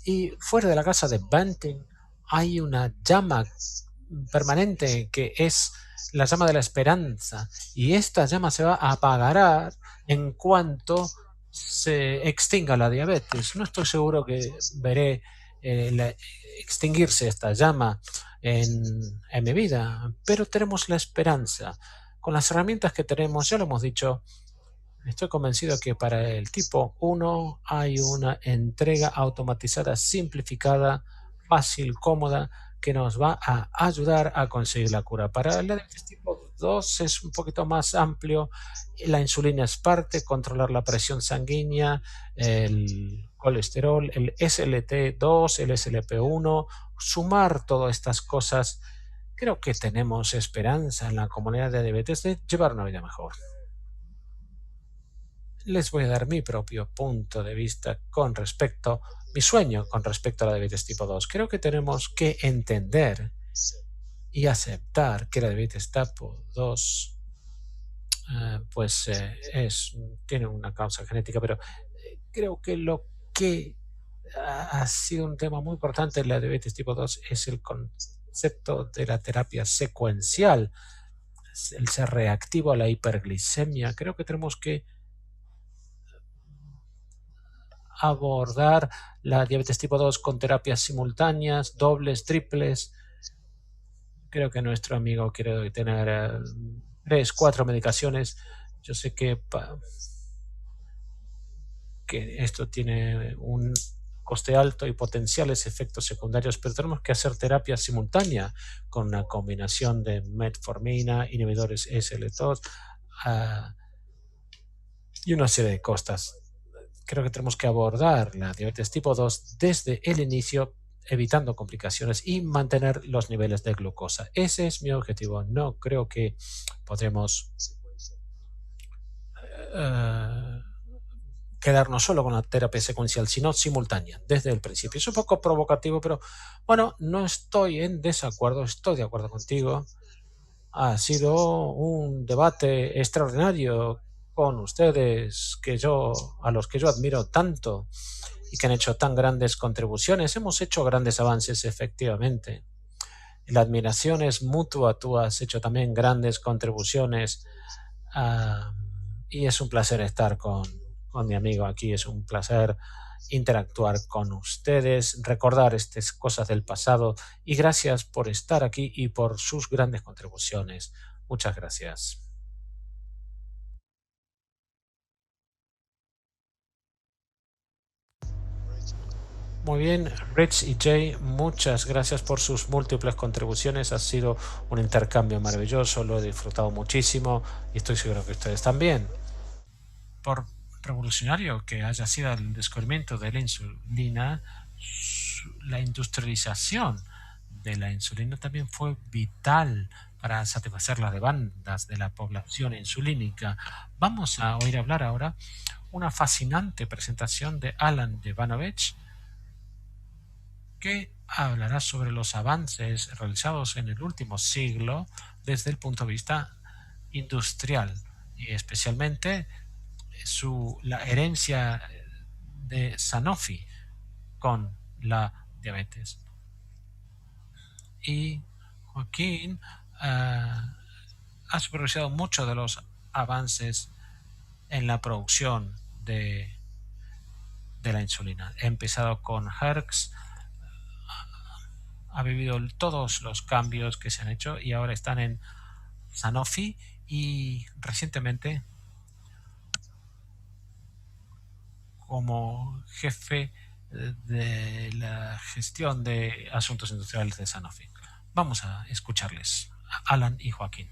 y fuera de la casa de Banting hay una llama permanente que es la llama de la esperanza, y esta llama se va a apagar en cuanto se extinga la diabetes. No estoy seguro que veré extinguirse esta llama en mi vida, pero tenemos la esperanza. Con las herramientas que tenemos, ya lo hemos dicho, estoy convencido que para el tipo 1 hay una entrega automatizada, simplificada, fácil, cómoda, que nos va a ayudar a conseguir la cura. Para el diabetes tipo 2 es un poquito más amplio. La insulina es parte, controlar la presión sanguínea, el colesterol, el SLT2, el SLP1, sumar todas estas cosas. Creo que tenemos esperanza en la comunidad de diabetes de llevar una vida mejor. Les voy a dar mi propio punto de vista con respecto, mi sueño con respecto a la diabetes tipo 2. Creo que tenemos que entender y aceptar que la diabetes tipo 2 tiene una causa genética, pero creo que lo que ha sido un tema muy importante en la diabetes tipo 2 es el concepto de la terapia secuencial, el ser reactivo a la hiperglicemia. Creo que tenemos que abordar la diabetes tipo 2 con terapias simultáneas, dobles, triples. Creo que nuestro amigo quiere tener 3, 4 medicaciones. Yo sé que esto tiene un coste alto y potenciales efectos secundarios, pero tenemos que hacer terapia simultánea con una combinación de metformina, inhibidores SL2 y una serie de cosas. Creo que tenemos que abordar la diabetes tipo 2 desde el inicio, evitando complicaciones y mantener los niveles de glucosa. Ese es mi objetivo. No creo que podremos quedarnos solo con la terapia secuencial, sino simultánea, desde el principio. Es un poco provocativo, pero bueno, no estoy en desacuerdo, estoy de acuerdo contigo. Ha sido un debate extraordinario con ustedes, a los que yo admiro tanto y que han hecho tan grandes contribuciones. Hemos hecho grandes avances, efectivamente. La admiración es mutua. Tú has hecho también grandes contribuciones y es un placer estar con mi amigo aquí. Es un placer interactuar con ustedes, recordar estas cosas del pasado, y gracias por estar aquí y por sus grandes contribuciones. Muchas gracias. Muy bien, Rich y Jay, muchas gracias por sus múltiples contribuciones. Ha sido un intercambio maravilloso, lo he disfrutado muchísimo y estoy seguro que ustedes también. Por revolucionario que haya sido el descubrimiento de la insulina, la industrialización de la insulina también fue vital para satisfacer las demandas de la población insulínica. Vamos a oír hablar ahora una fascinante presentación de Alan Devanovich, que hablará sobre los avances realizados en el último siglo desde el punto de vista industrial, y especialmente la herencia de Sanofi con la diabetes. Y Joaquín ha supervisado muchos de los avances en la producción de la insulina. He empezado con Herx, ha vivido todos los cambios que se han hecho y ahora están en Sanofi, y recientemente como jefe de la gestión de asuntos industriales de Sanofi. Vamos a escucharles, Alan y Joaquín.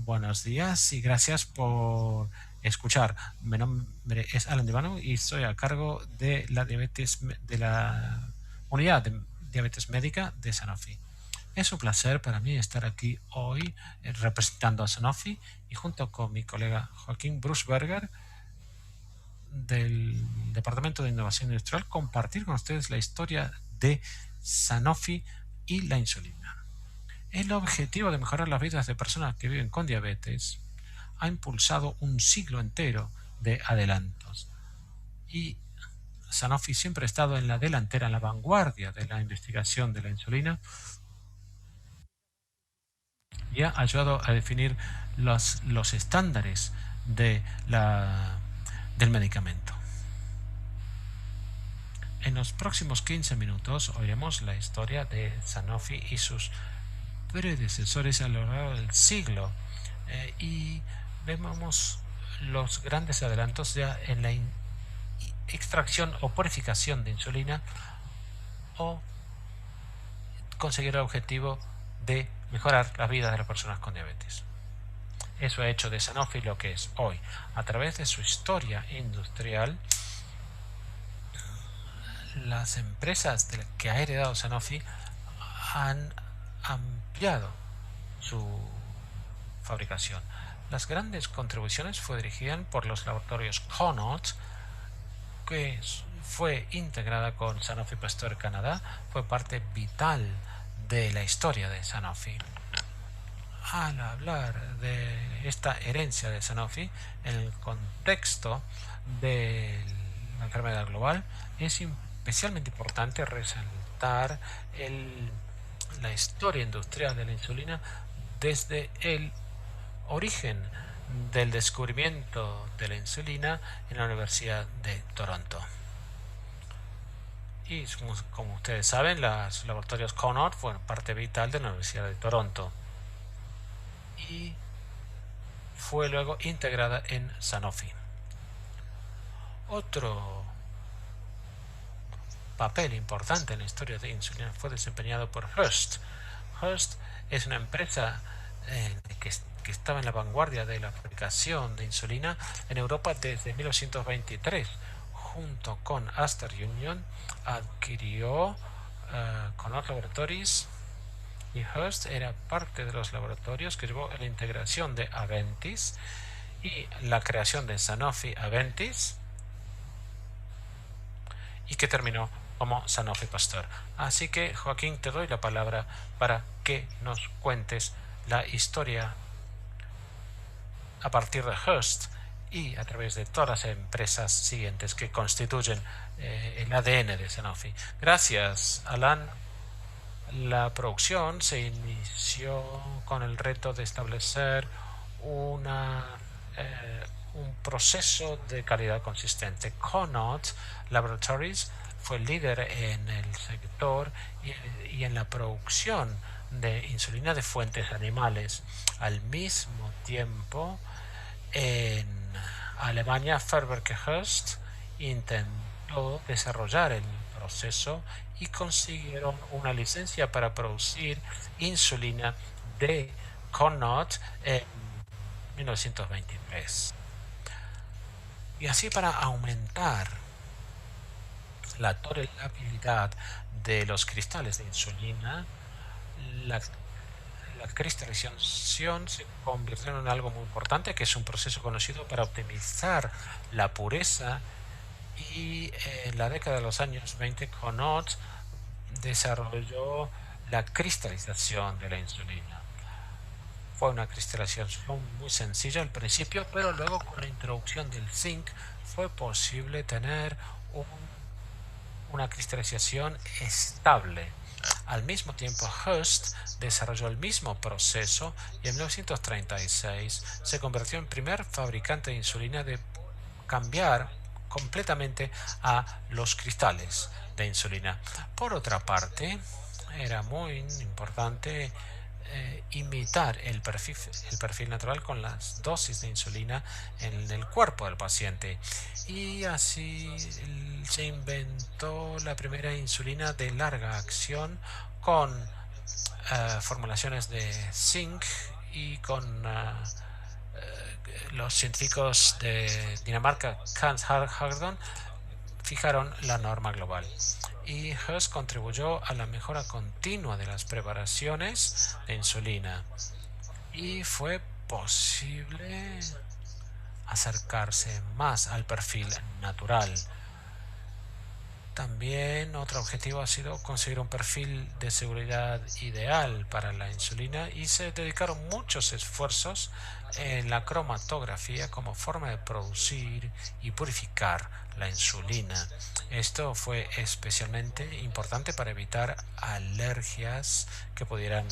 Buenos días y gracias por escuchar. Mi nombre es Alan Divano y estoy a cargo de la de la unidad de diabetes médica de Sanofi. Es un placer para mí estar aquí hoy representando a Sanofi y junto con mi colega Joaquín Bruchberger del Departamento de Innovación Industrial compartir con ustedes la historia de Sanofi y la insulina. El objetivo de mejorar las vidas de personas que viven con diabetes ha impulsado un siglo entero de adelantos y Sanofi siempre ha estado en la delantera, en la vanguardia de la investigación de la insulina y ha ayudado a definir los estándares del medicamento. En los próximos 15 minutos oiremos la historia de Sanofi y sus predecesores a lo largo del siglo y vemos los grandes adelantos ya en la extracción o purificación de insulina o conseguir el objetivo de mejorar la vida de las personas con diabetes. Eso ha hecho de Sanofi lo que es hoy. A través de su historia industrial, las empresas que ha heredado Sanofi han ampliado su fabricación. Las grandes contribuciones fue dirigida por los laboratorios Connaught, que fue integrada con Sanofi Pasteur Canadá, fue parte vital de la historia de Sanofi. Al hablar de esta herencia de Sanofi en el contexto de la enfermedad global, es especialmente importante resaltar la historia industrial de la insulina desde el origen del descubrimiento de la insulina en la Universidad de Toronto. Y como ustedes saben, los laboratorios Connaught fueron parte vital de la Universidad de Toronto y fue luego integrada en Sanofi. Otro papel importante en la historia de insulina fue desempeñado por Hearst. Hearst es una empresa que estaba en la vanguardia de la fabricación de insulina en Europa desde 1923. Junto con Aster Union adquirió Connaught Laboratories y Hearst era parte de los laboratorios que llevó a la integración de Aventis y la creación de Sanofi Aventis y que terminó como Sanofi Pasteur. Así que, Joaquín, te doy la palabra para que nos cuentes la historia a partir de Hearst y a través de todas las empresas siguientes que constituyen el ADN de Sanofi. Gracias, Alan. La producción se inició con el reto de establecer un proceso de calidad consistente. Connaught Laboratories fue líder en el sector y en la producción de insulina de fuentes animales. Al mismo tiempo, en Alemania, Färber-Hearst intentó desarrollar el proceso y consiguieron una licencia para producir insulina de Connaught en 1923. Y así, para aumentar la tolerabilidad de los cristales de insulina, la cristalización se convirtió en algo muy importante, que es un proceso conocido para optimizar la pureza, y en la década de los años 20 Connaught desarrolló la cristalización de la insulina. Fue una cristalización muy sencilla al principio, pero luego con la introducción del zinc fue posible tener una cristalización estable. Al mismo tiempo, Hearst desarrolló el mismo proceso y en 1936 se convirtió en primer fabricante de insulina de cambiar completamente a los cristales de insulina. Por otra parte, era muy importante imitar el perfil natural con las dosis de insulina en el cuerpo del paciente, y así se inventó la primera insulina de larga acción con formulaciones de zinc y con los científicos de Dinamarca, Hans Hagedorn, fijaron la norma global. Y Höss contribuyó a la mejora continua de las preparaciones de insulina. Y fue posible acercarse más al perfil natural. También otro objetivo ha sido conseguir un perfil de seguridad ideal para la insulina y se dedicaron muchos esfuerzos en la cromatografía como forma de producir y purificar la insulina. Esto fue especialmente importante para evitar alergias que pudieran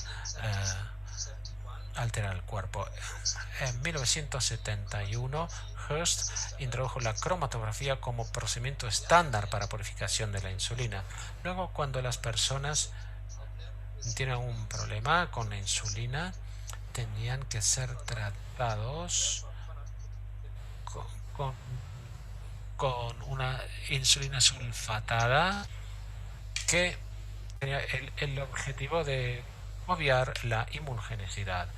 alterar el cuerpo. En 1971, Hearst introdujo la cromatografía como procedimiento estándar para purificación de la insulina. Luego, cuando las personas tienen un problema con la insulina, tenían que ser tratados con, con, con una insulina sulfatada que tenía el objetivo de obviar la inmunogenicidad.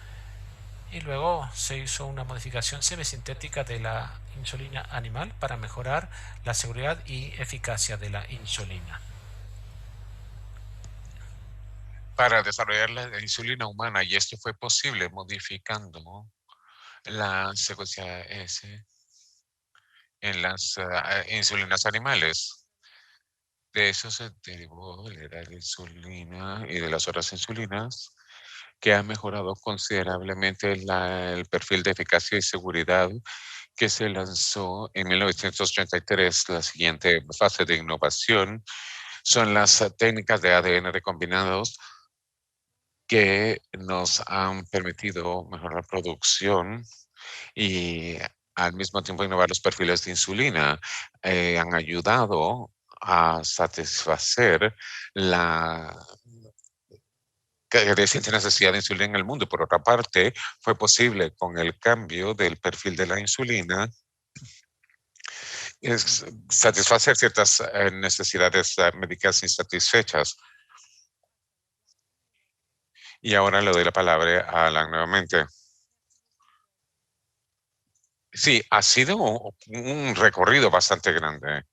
Y luego se hizo una modificación semisintética de la insulina animal para mejorar la seguridad y eficacia de la insulina. Para desarrollar la insulina humana, y esto fue posible modificando la secuencia S en las insulinas animales. De eso se derivó la insulina y de las otras insulinas, que ha mejorado considerablemente el perfil de eficacia y seguridad que se lanzó en 1983. La siguiente fase de innovación son las técnicas de ADN recombinados que nos han permitido mejorar la producción y al mismo tiempo innovar los perfiles de insulina. Han ayudado a satisfacer la creciente necesidad de insulina en el mundo. Por otra parte, fue posible con el cambio del perfil de la insulina satisfacer ciertas necesidades médicas insatisfechas. Y ahora le doy la palabra a Alan nuevamente. Sí, ha sido un recorrido bastante grande.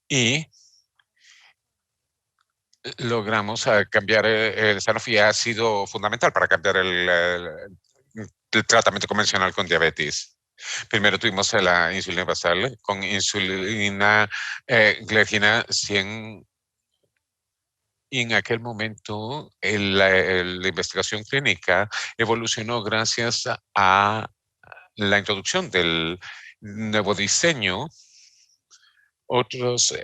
Y logramos cambiar, Sanofi ha sido fundamental para cambiar el tratamiento convencional con diabetes. Primero tuvimos la insulina basal con insulina glicina 100. Y en aquel momento la investigación clínica evolucionó gracias a la introducción del nuevo diseño. Otros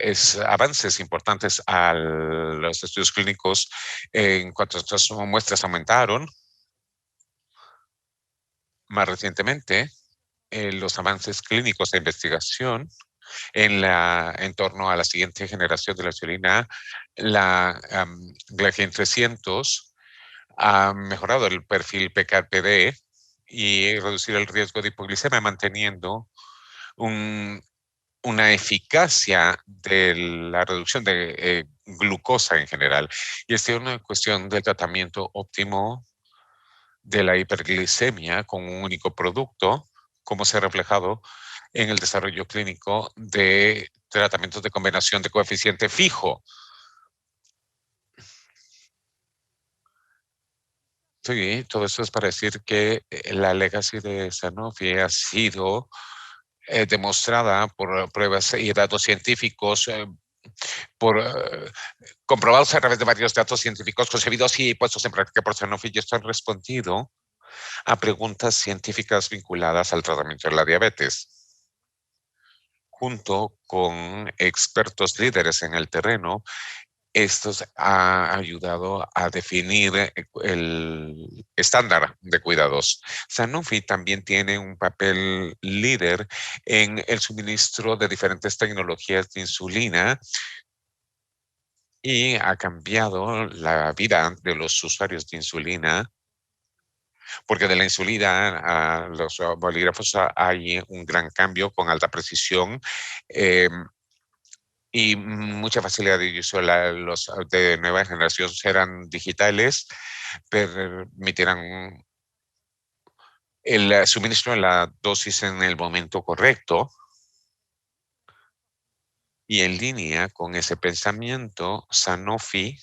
avances importantes a los estudios clínicos en cuanto a estas muestras aumentaron. Más recientemente, los avances clínicos de investigación en torno a la siguiente generación de la insulina, la Glycine 300, ha mejorado el perfil PKPD y reducir el riesgo de hipoglicemia, manteniendo una eficacia de la reducción de glucosa en general. Y esta es una cuestión del tratamiento óptimo de la hiperglicemia con un único producto, como se ha reflejado en el desarrollo clínico de tratamientos de combinación de coeficiente fijo. Sí, todo eso es para decir que la legacy de Sanofi ha sido demostrada por pruebas y datos científicos, comprobados a través de varios datos científicos concebidos y puestos en práctica por Sanofi, y esto han respondido a preguntas científicas vinculadas al tratamiento de la diabetes. Junto con expertos líderes en el terreno, esto ha ayudado a definir el estándar de cuidados. Sanofi también tiene un papel líder en el suministro de diferentes tecnologías de insulina y ha cambiado la vida de los usuarios de insulina, porque de la insulina a los bolígrafos hay un gran cambio con alta precisión. Y mucha facilidad de uso. Los de nueva generación serán digitales permitirán el suministro de la dosis en el momento correcto. Y en línea con ese pensamiento, Sanofi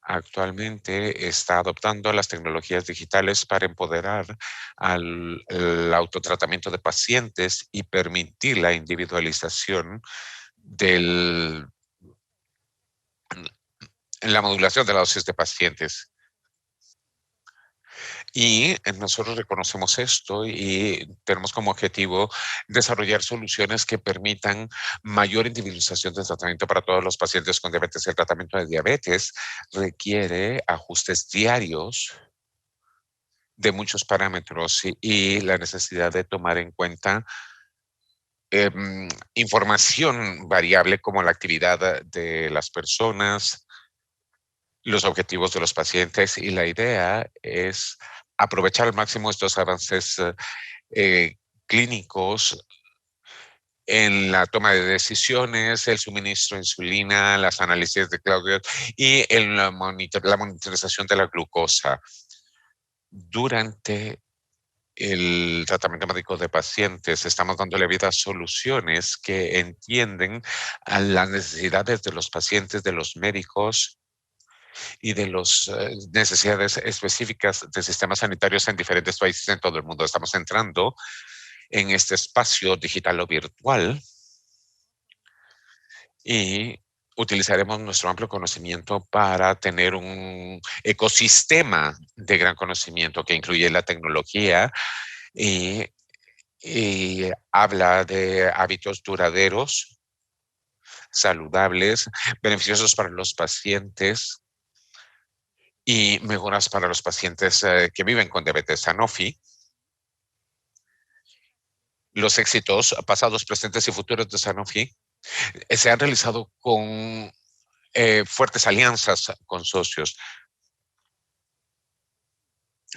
actualmente está adoptando las tecnologías digitales para empoderar al autotratamiento de pacientes y permitir la individualización del, en la modulación de la dosis de pacientes. Y nosotros reconocemos esto y tenemos como objetivo desarrollar soluciones que permitan mayor individualización del tratamiento para todos los pacientes con diabetes. El tratamiento de diabetes requiere ajustes diarios de muchos parámetros y la necesidad de tomar en cuenta información variable como la actividad de las personas, los objetivos de los pacientes, y la idea es aprovechar al máximo estos avances clínicos en la toma de decisiones, el suministro de insulina, las análisis de Claudio y en la monitorización de la glucosa. Durante el tratamiento médico de pacientes, estamos dándole vida a soluciones que entienden a las necesidades de los pacientes, de los médicos y de las necesidades específicas de sistemas sanitarios en diferentes países en todo el mundo. Estamos entrando en este espacio digital o virtual y utilizaremos nuestro amplio conocimiento para tener un ecosistema de gran conocimiento que incluye la tecnología y, y habla de hábitos duraderos, saludables, beneficiosos para los pacientes y mejoras para los pacientes que viven con diabetes. Sanofi, los éxitos pasados, presentes y futuros de Sanofi se han realizado con fuertes alianzas con socios.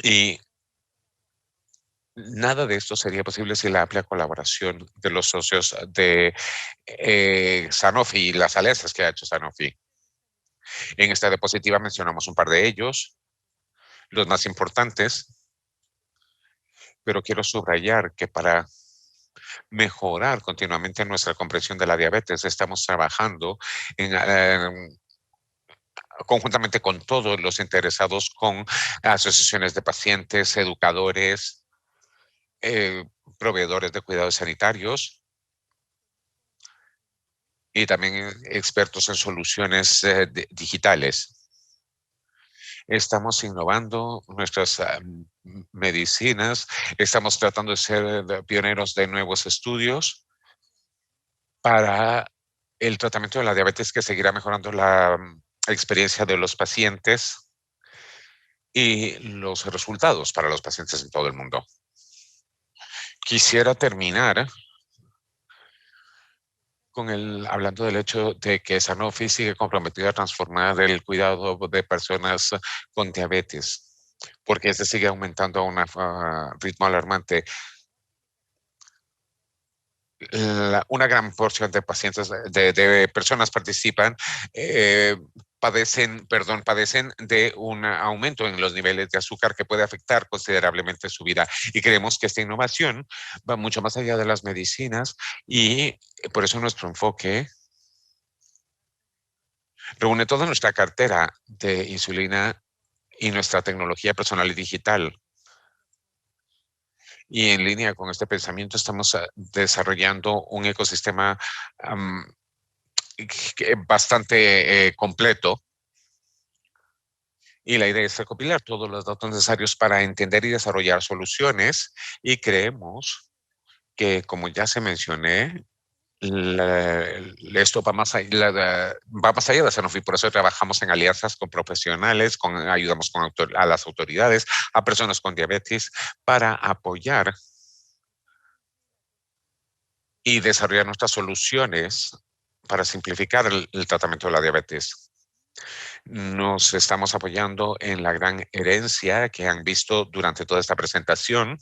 Y nada de esto sería posible sin la amplia colaboración de los socios de Sanofi y las alianzas que ha hecho Sanofi. En esta diapositiva mencionamos un par de ellos, los más importantes, pero quiero subrayar que para mejorar continuamente nuestra comprensión de la diabetes, estamos trabajando conjuntamente con todos los interesados, con asociaciones de pacientes, educadores, eh, proveedores de cuidados sanitarios y también expertos en soluciones digitales. Estamos innovando nuestras medicinas, estamos tratando de ser pioneros de nuevos estudios para el tratamiento de la diabetes, que seguirá mejorando la experiencia de los pacientes y los resultados para los pacientes en todo el mundo. Quisiera terminar hablando del hecho de que Sanofi sigue comprometida a transformar el cuidado de personas con diabetes, porque este sigue aumentando a un ritmo alarmante. Una gran porción de pacientes, de personas participan, padecen de un aumento en los niveles de azúcar que puede afectar considerablemente su vida. Y creemos que esta innovación va mucho más allá de las medicinas y por eso nuestro enfoque reúne toda nuestra cartera de insulina y nuestra tecnología personal y digital. Y en línea con este pensamiento estamos desarrollando un ecosistema bastante completo. Y la idea es recopilar todos los datos necesarios para entender y desarrollar soluciones. Y creemos que, como ya se mencioné, esto va más allá de Sanofi. Por eso trabajamos en alianzas con profesionales, ayudamos a las autoridades, a personas con diabetes, para apoyar y desarrollar nuestras soluciones para simplificar el tratamiento de la diabetes. Nos estamos apoyando en la gran herencia que han visto durante toda esta presentación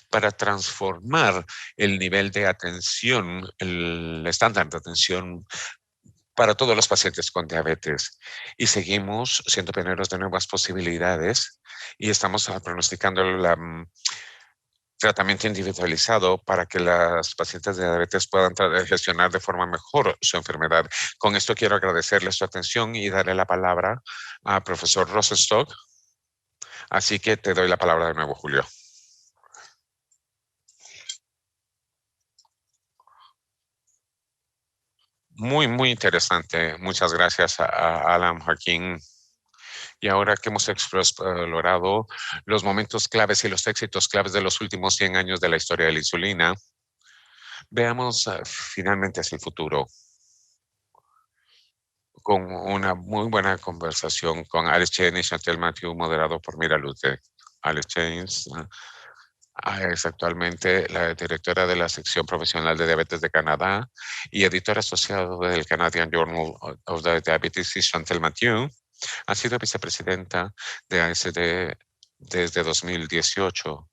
para transformar el nivel de atención, el estándar de atención para todos los pacientes con diabetes. Y seguimos siendo pioneros de nuevas posibilidades y estamos pronosticando el tratamiento individualizado para que las pacientes de diabetes puedan gestionar de forma mejor su enfermedad. Con esto quiero agradecerle su atención y darle la palabra al profesor Rosenstock. Así que te doy la palabra de nuevo, Julio. Muy interesante. Muchas gracias a Alan Joaquín. Y ahora que hemos explorado los momentos claves y los éxitos claves de los últimos 100 años de la historia de la insulina, veamos finalmente hacia el futuro con una muy buena conversación con Alex Chen y Chantel Matthew, moderado por Mira Lute. Alex Chen es actualmente la directora de la sección profesional de diabetes de Canadá y editora asociado del Canadian Journal of the Diabetes, y Chantel Matthew ha sido vicepresidenta de ASD desde 2018,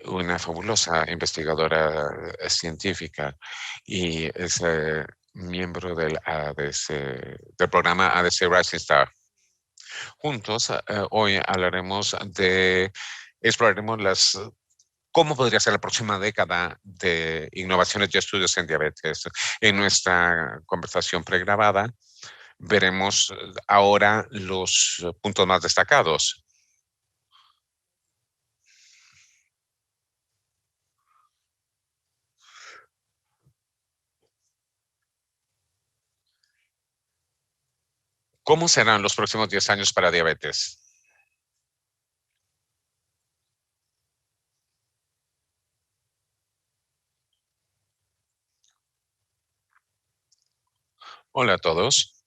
una fabulosa investigadora científica y es miembro del del programa ADC Rising Star. Juntos, hoy exploraremos cómo podría ser la próxima década de innovaciones y estudios en diabetes. En nuestra conversación pregrabada, veremos ahora los puntos más destacados. ¿Cómo serán los próximos 10 años para diabetes? Hola a todos.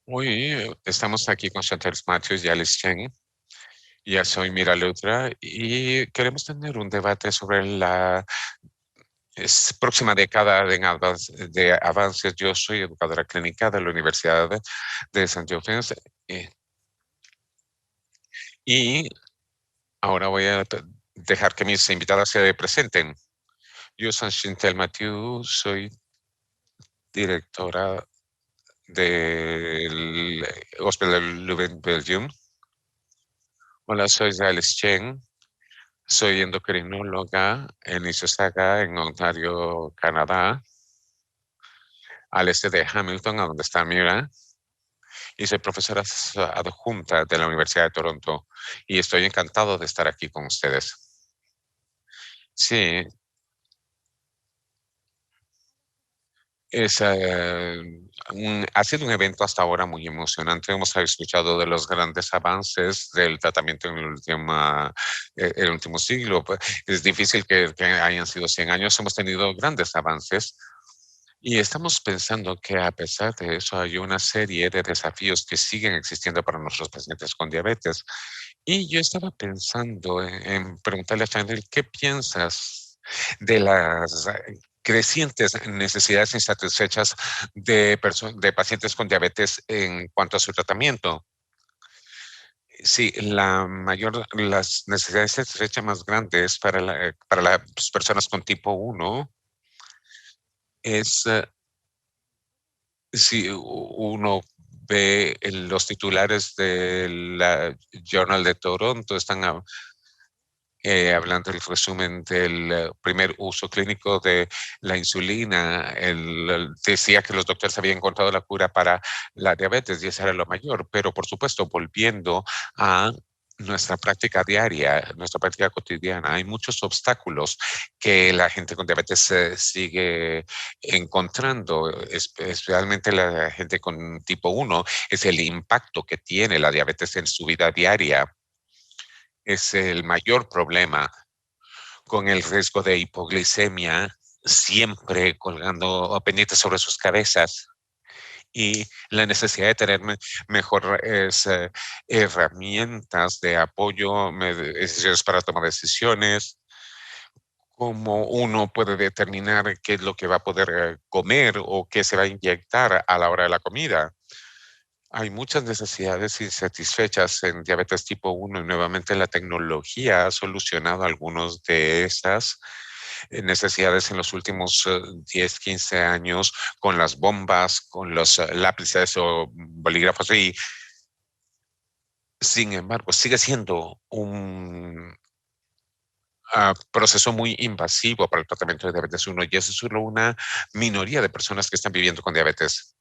Hoy estamos aquí con Chantal Matthews y Alice Chen. Ya soy Mira Lutra y queremos tener un debate sobre la próxima década de avances. Yo soy educadora clínica de la Universidad de St. John's y ahora voy a dejar que mis invitadas se presenten. Yo soy Chantal Matthews, soy directora del Hospital Leuven, Belgium. Hola, soy Alice Chen. Soy endocrinóloga en Mississauga, en Ontario, Canadá, al este de Hamilton, a donde está Mira, y soy profesora adjunta de la Universidad de Toronto, y estoy encantado de estar aquí con ustedes. Sí, es, ha sido un evento hasta ahora muy emocionante. Hemos escuchado de los grandes avances del tratamiento en el último siglo. Es difícil que hayan sido 100 años. Hemos tenido grandes avances. Y estamos pensando que a pesar de eso hay una serie de desafíos que siguen existiendo para nuestros pacientes con diabetes. Y yo estaba pensando en preguntarle a Chanel, ¿qué piensas de las crecientes necesidades insatisfechas de pacientes con diabetes en cuanto a su tratamiento? Sí, las necesidades insatisfechas más grandes para las personas con tipo 1 es si uno ve los titulares de la Journal de Toronto, están hablando del resumen del primer uso clínico de la insulina. Decía que los doctores habían encontrado la cura para la diabetes y eso era lo mayor, pero por supuesto, volviendo a nuestra práctica diaria, nuestra práctica cotidiana, hay muchos obstáculos que la gente con diabetes sigue encontrando, especialmente la gente con tipo 1, es el impacto que tiene la diabetes en su vida diaria. Es el mayor problema, con el riesgo de hipoglicemia siempre colgando o pendiente sobre sus cabezas, y la necesidad de tener mejores herramientas de apoyo para tomar decisiones, cómo uno puede determinar qué es lo que va a poder comer o qué se va a inyectar a la hora de la comida. Hay muchas necesidades insatisfechas en diabetes tipo 1 y nuevamente la tecnología ha solucionado algunas de esas necesidades en los últimos 10, 15 años con las bombas, con los lápices o bolígrafos y sin embargo sigue siendo un proceso muy invasivo para el tratamiento de diabetes 1 y eso es solo una minoría de personas que están viviendo con diabetes.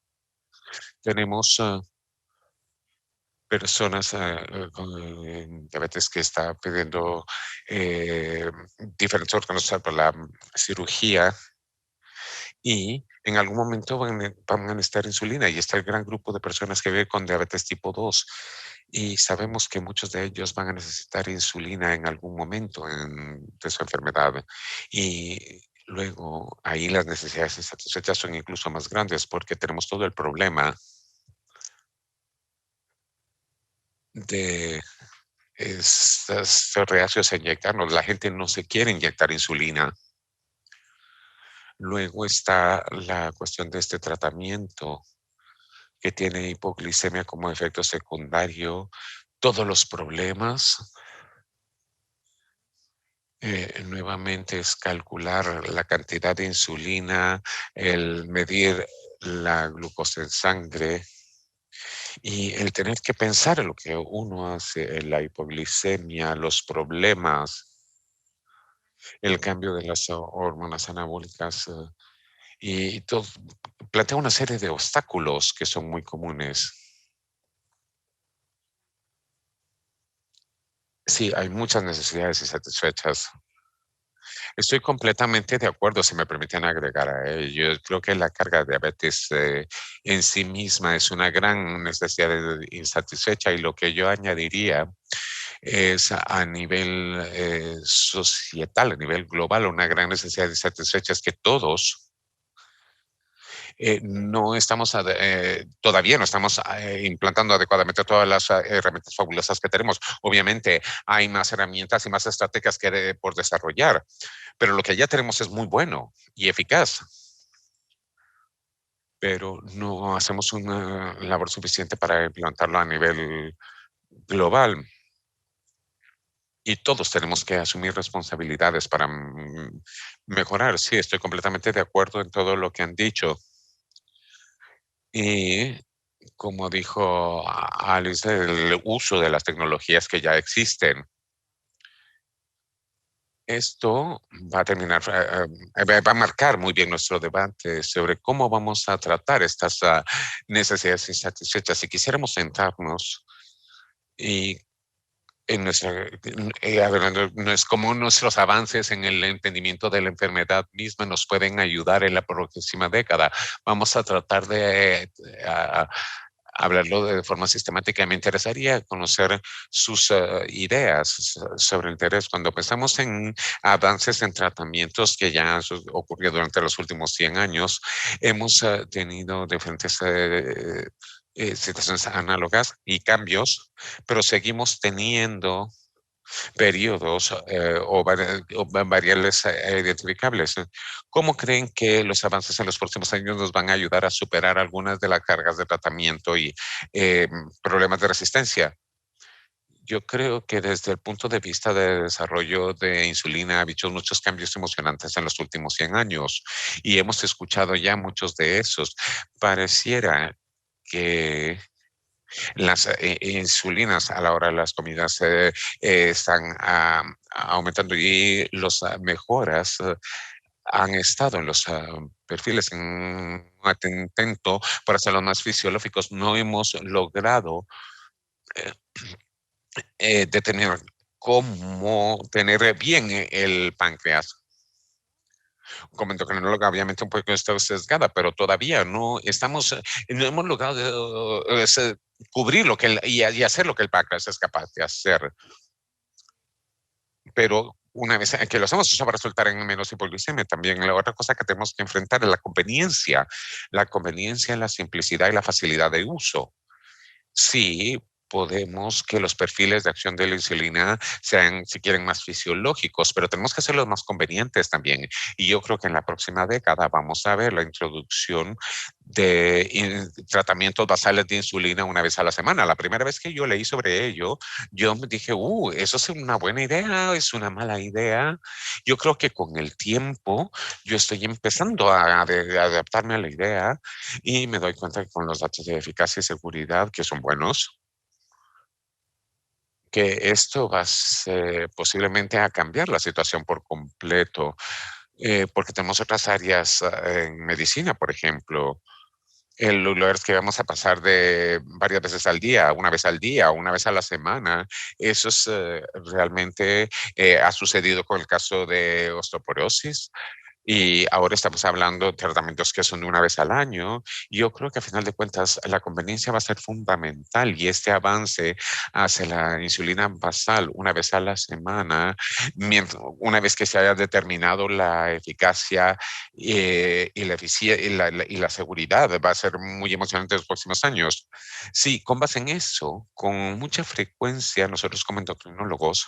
Tenemos personas con diabetes que están pidiendo diferentes órganos para la cirugía y en algún momento van a necesitar insulina y está el gran grupo de personas que viven con diabetes tipo 2 y sabemos que muchos de ellos van a necesitar insulina en algún momento de su enfermedad y luego ahí las necesidades insatisfechas son incluso más grandes porque tenemos todo el problema de ser reacios a inyectarnos. La gente no se quiere inyectar insulina. Luego está la cuestión de este tratamiento que tiene hipoglicemia como efecto secundario, todos los problemas. Nuevamente es calcular la cantidad de insulina, el medir la glucosa en sangre y el tener que pensar en lo que uno hace, en la hipoglicemia, los problemas, el cambio de las hormonas anabólicas y todo, plantea una serie de obstáculos que son muy comunes. Sí, hay muchas necesidades insatisfechas. Estoy completamente de acuerdo, si me permiten agregar a ello. Creo que la carga de diabetes en sí misma es una gran necesidad insatisfecha y lo que yo añadiría es a nivel societal, a nivel global, una gran necesidad insatisfecha es que todos no estamos, todavía no estamos implantando adecuadamente todas las herramientas fabulosas que tenemos. Obviamente hay más herramientas y más estrategias que por desarrollar, pero lo que ya tenemos es muy bueno y eficaz. Pero no hacemos una labor suficiente para implantarlo a nivel global. Y todos tenemos que asumir responsabilidades para mejorar. Sí, estoy completamente de acuerdo en todo lo que han dicho. Y como dijo Alice, el uso de las tecnologías que ya existen. Esto va a terminar, va a marcar muy bien nuestro debate sobre cómo vamos a tratar estas necesidades insatisfechas. Si quisiéramos sentarnos y en nuestra, a ver, no es como nuestros avances en el entendimiento de la enfermedad misma nos pueden ayudar en la próxima década. Vamos a tratar de hablarlo de forma sistemática. Me interesaría conocer sus ideas sobre el interés. Cuando pensamos en avances en tratamientos que ya han ocurrido durante los últimos 100 años, hemos tenido diferentes situaciones análogas y cambios, pero seguimos teniendo periodos o variables identificables. ¿Cómo creen que los avances en los próximos años nos van a ayudar a superar algunas de las cargas de tratamiento y problemas de resistencia? Yo creo que desde el punto de vista de desarrollo de insulina ha habido muchos cambios emocionantes en los últimos 100 años y hemos escuchado ya muchos de esos. Pareciera que las insulinas a la hora de las comidas están aumentando y las mejoras han estado en los perfiles en un intento por hacerlos más fisiológicos. No hemos logrado eh, detener cómo tener bien el páncreas. Como endocrinóloga, obviamente un poco está sesgada, pero todavía no estamos, no hemos logrado cubrir lo que y hacer lo que el páncreas es capaz de hacer. Pero una vez que lo hacemos, eso va a resultar en menos hipoglicemia también. La otra cosa que tenemos que enfrentar es la conveniencia, la simplicidad y la facilidad de uso. Sí, podemos que los perfiles de acción de la insulina sean, si quieren, más fisiológicos, pero tenemos que hacerlos más convenientes también. Y yo creo que en la próxima década vamos a ver la introducción de tratamientos basales de insulina una vez a la semana. La primera vez que yo leí sobre ello, yo me dije, eso es una buena idea, es una mala idea. Yo creo que con el tiempo yo estoy empezando a adaptarme a la idea y me doy cuenta que con los datos de eficacia y seguridad, que son buenos, que esto va a ser posiblemente a cambiar la situación por completo, porque tenemos otras áreas en medicina, por ejemplo, el lugar es que vamos a pasar de varias veces al día, una vez al día, una vez a la semana. Eso es realmente ha sucedido con el caso de osteoporosis. Y ahora estamos hablando de tratamientos que son de una vez al año. Yo creo que a final de cuentas la conveniencia va a ser fundamental y este avance hacia la insulina basal una vez a la semana, una vez que se haya determinado la eficacia y la eficiencia y la seguridad, va a ser muy emocionante en los próximos años. Sí, con base en eso, con mucha frecuencia nosotros como endocrinólogos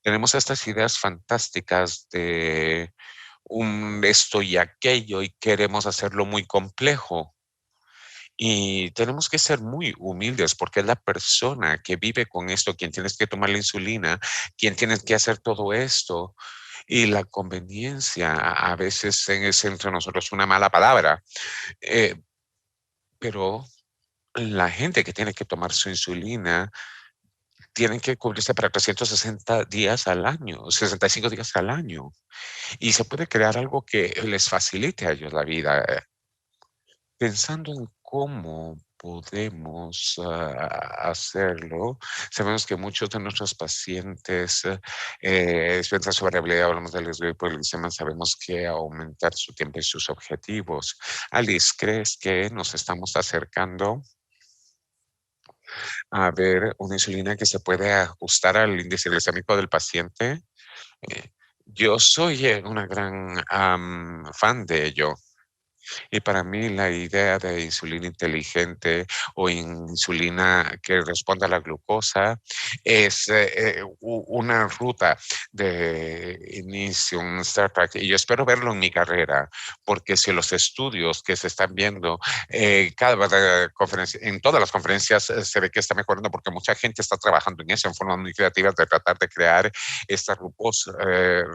tenemos estas ideas fantásticas de un esto y aquello y queremos hacerlo muy complejo. Y tenemos que ser muy humildes porque es la persona que vive con esto, quien tienes que tomar la insulina, quien tienes que hacer todo esto. Y la conveniencia a veces es entre nosotros una mala palabra, eh, pero la gente que tiene que tomar su insulina tienen que cubrirse para 360 días al año, 65 días al año. Y se puede crear algo que les facilite a ellos la vida, pensando en cómo podemos hacerlo. Sabemos que muchos de nuestros pacientes piensan sobre habilidad, hablamos del riesgo de hipoglicemia, sabemos que aumentar su tiempo y sus objetivos. Alice, ¿crees que nos estamos acercando a ver una insulina que se puede ajustar al índice glicémico del paciente? Eh, yo soy una gran fan de ello. Y para mí la idea de insulina inteligente o insulina que responda a la glucosa es una ruta de inicio, un start track. Y yo espero verlo en mi carrera, porque si los estudios que se están viendo cada conferencia, en todas las conferencias se ve que está mejorando, porque mucha gente está trabajando en eso, en formas muy creativas de tratar de crear esta glucosa,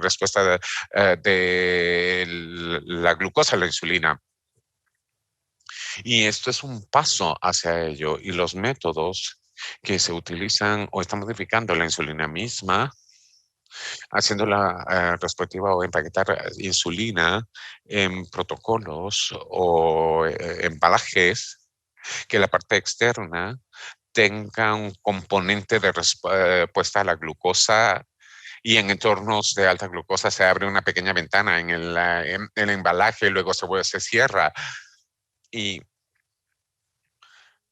respuesta de la glucosa a la insulina. Y esto es un paso hacia ello. Y los métodos que se utilizan o están modificando la insulina misma, haciéndola respectiva o empaquetar insulina en protocolos o embalajes que la parte externa tenga un componente de respuesta a la glucosa y en entornos de alta glucosa se abre una pequeña ventana en el embalaje y luego se cierra. Y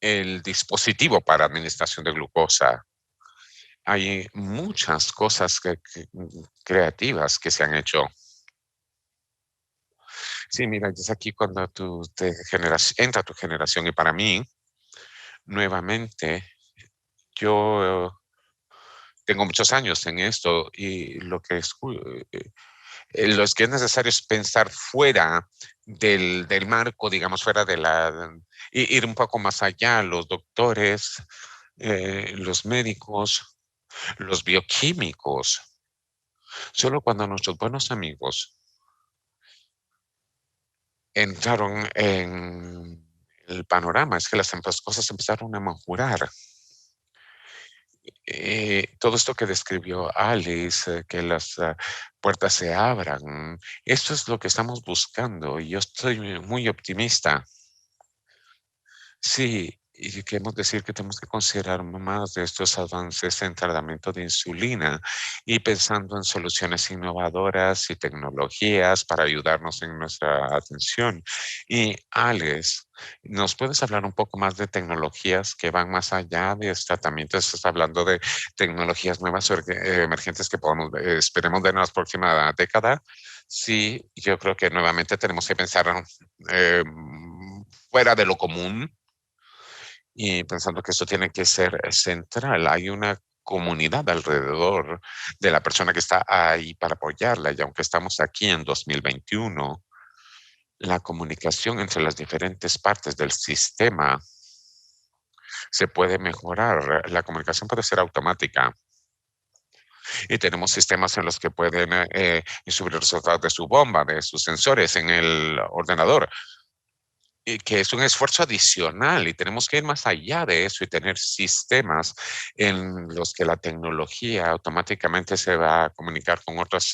el dispositivo para administración de glucosa. Hay muchas cosas creativas que se han hecho. Sí, mira, es aquí cuando entra tu generación y para mí, nuevamente, yo tengo muchos años en esto y lo que es necesario es pensar fuera del marco, digamos, fuera de ir un poco más allá, los doctores, los médicos, los bioquímicos. Solo cuando nuestros buenos amigos entraron en el panorama, es que las cosas empezaron a mejorar. Todo esto que describió Alice, que las puertas se abran, esto es lo que estamos buscando y yo estoy muy optimista. Sí, y queremos decir que tenemos que considerar más de estos avances en tratamiento de insulina y pensando en soluciones innovadoras y tecnologías para ayudarnos en nuestra atención. Y Alex, ¿nos puedes hablar un poco más de tecnologías que van más allá de este tratamiento? Estás hablando de tecnologías nuevas emergentes que podemos, esperemos ver en la próxima década. Sí, yo creo que nuevamente tenemos que pensar eh, fuera de lo común y pensando que esto tiene que ser central. Hay una comunidad alrededor de la persona que está ahí para apoyarla, y aunque estamos aquí en 2021, la comunicación entre las diferentes partes del sistema se puede mejorar. La comunicación puede ser automática y tenemos sistemas en los que pueden subir resultados de su bomba, de sus sensores en el ordenador, y que es un esfuerzo adicional y tenemos que ir más allá de eso y tener sistemas en los que la tecnología automáticamente se va a comunicar con otras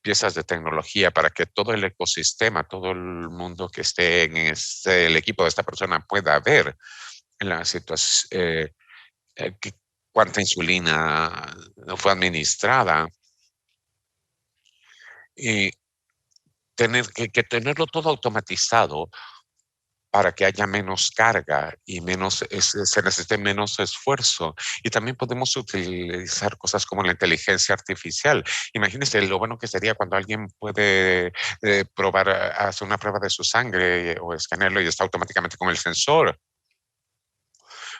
piezas de tecnología para que todo el ecosistema, todo el mundo que esté en el equipo de esta persona pueda ver la situación, cuánta insulina fue administrada y tener que tenerlo todo automatizado para que haya menos carga y se necesite menos esfuerzo. Y también podemos utilizar cosas como la inteligencia artificial. Imagínense lo bueno que sería cuando alguien puede probar, hacer una prueba de su sangre o escanearlo y está automáticamente con el sensor,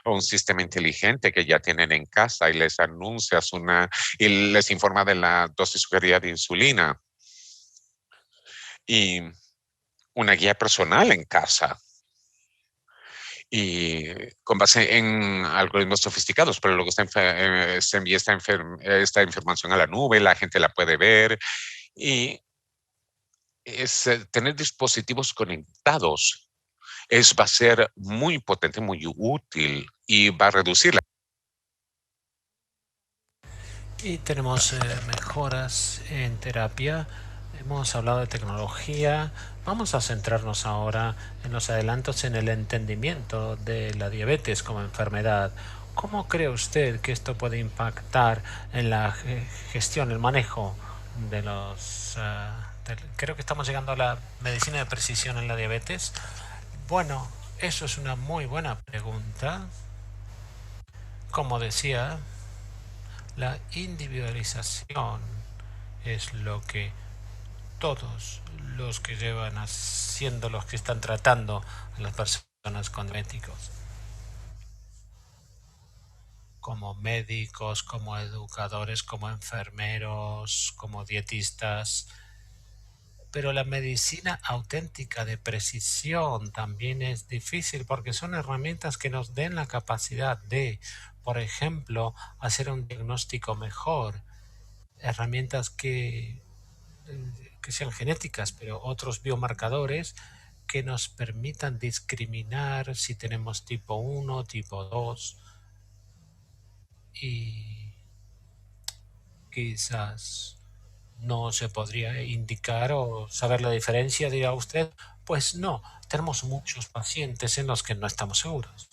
o un sistema inteligente que ya tienen en casa y les anuncias y les informa de la dosis sugerida de insulina, y una guía personal en casa y con base en algoritmos sofisticados, pero luego se envía esta información a la nube, la gente la puede ver, y tener dispositivos conectados va a ser muy potente, muy útil y va a reducir la... Y tenemos mejoras en terapia. Hemos hablado de tecnología. Vamos a centrarnos ahora en los adelantos en el entendimiento de la diabetes como enfermedad. ¿Cómo cree usted que esto puede impactar en la gestión, el manejo de creo que estamos llegando a la medicina de precisión en la diabetes? Bueno, eso es una muy buena pregunta. Como decía, la individualización es lo que todos los que llevan haciendo, los que están tratando a las personas con diabéticos, como médicos, como educadores, como enfermeros, como dietistas. Pero la medicina auténtica de precisión también es difícil porque son herramientas que nos den la capacidad de, por ejemplo, hacer un diagnóstico mejor, herramientas que sean genéticas, pero otros biomarcadores que nos permitan discriminar si tenemos tipo 1, tipo 2 y quizás no se podría indicar o saber la diferencia, dirá usted. Pues no, tenemos muchos pacientes en los que no estamos seguros.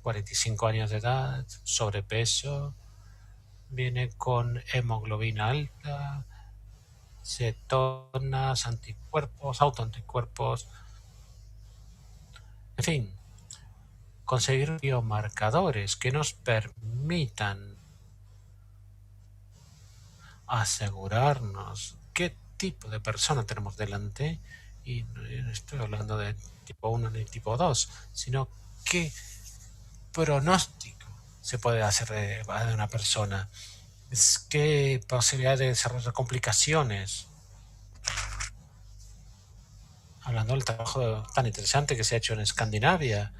45 años de edad, sobrepeso, viene con hemoglobina alta, cetonas, anticuerpos, autoanticuerpos, en fin, conseguir biomarcadores que nos permitan asegurarnos qué tipo de persona tenemos delante, y no estoy hablando de tipo 1 ni tipo 2, sino qué pronóstico se puede hacer de una persona, qué posibilidad de desarrollar complicaciones. Hablando del trabajo tan interesante que se ha hecho en Escandinavia,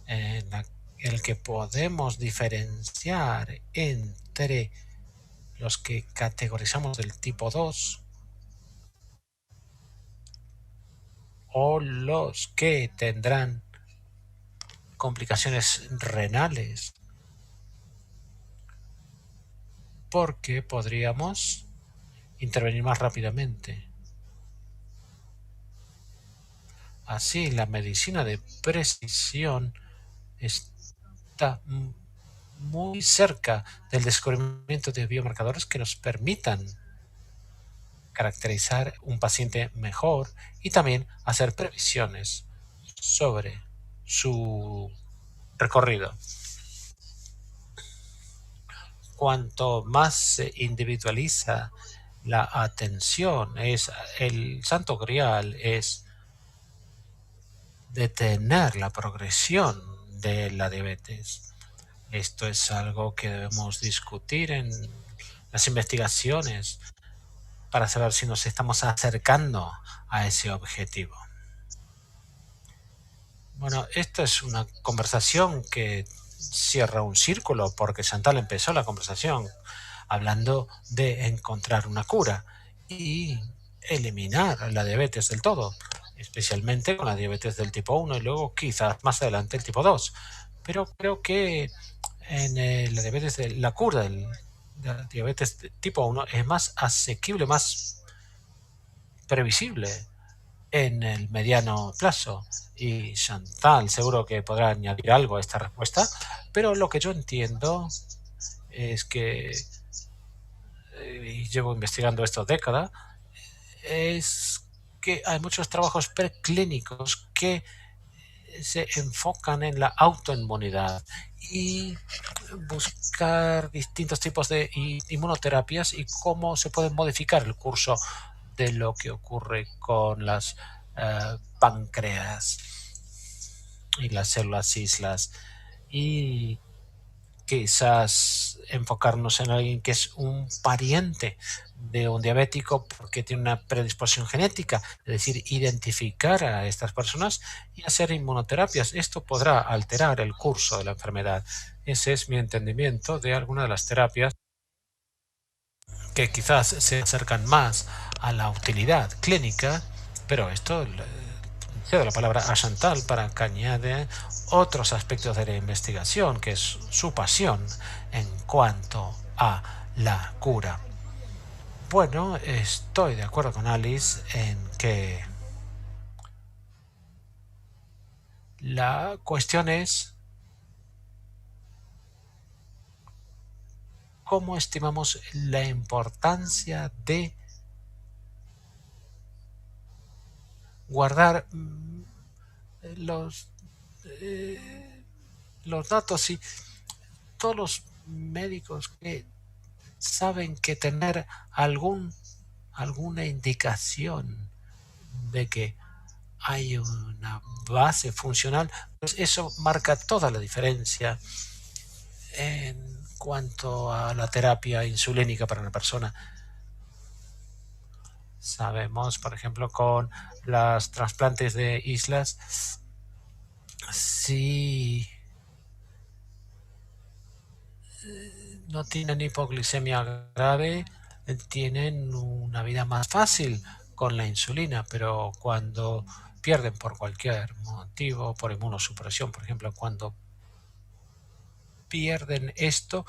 en el que podemos diferenciar entre los que categorizamos del tipo 2 o los que tendrán complicaciones renales, porque podríamos intervenir más rápidamente. Así, la medicina de precisión está muy cerca del descubrimiento de biomarcadores que nos permitan caracterizar un paciente mejor y también hacer previsiones sobre su recorrido. Cuanto más se individualiza la atención, es el santo grial es detener la progresión de la diabetes. Esto es algo que debemos discutir en las investigaciones para saber si nos estamos acercando a ese objetivo. Bueno, esta es una conversación que cierra un círculo porque Chantal empezó la conversación hablando de encontrar una cura y eliminar la diabetes del todo, especialmente con la diabetes del tipo 1 y luego quizás más adelante el tipo 2. Pero creo que en la diabetes de la cura de la diabetes de tipo 1 es más asequible, más previsible en el mediano plazo. Y Chantal seguro que podrá añadir algo a esta respuesta, pero lo que yo entiendo es que, y llevo investigando esto décadas, es que hay muchos trabajos preclínicos que se enfocan en la autoinmunidad y buscar distintos tipos de inmunoterapias y cómo se puede modificar el curso de lo que ocurre con las páncreas y las células islas. Y quizás enfocarnos en alguien que es un pariente de un diabético porque tiene una predisposición genética, es decir, identificar a estas personas y hacer inmunoterapias. Esto podrá alterar el curso de la enfermedad. Ese es mi entendimiento de algunas de las terapias que quizás se acercan más a la utilidad clínica, pero esto cedo la palabra a Chantal para que añade otros aspectos de la investigación, que es su pasión en cuanto a la cura. Bueno, estoy de acuerdo con Alice en que la cuestión es cómo estimamos la importancia de guardar los, los datos y todos los médicos que saben que tener alguna indicación de que hay una base funcional, pues eso marca toda la diferencia en cuanto a la terapia insulínica para una persona. Sabemos, por ejemplo, con los trasplantes de islas, si no tienen hipoglicemia grave, tienen una vida más fácil con la insulina, pero cuando pierden por cualquier motivo, por inmunosupresión, por ejemplo, cuando pierden esto,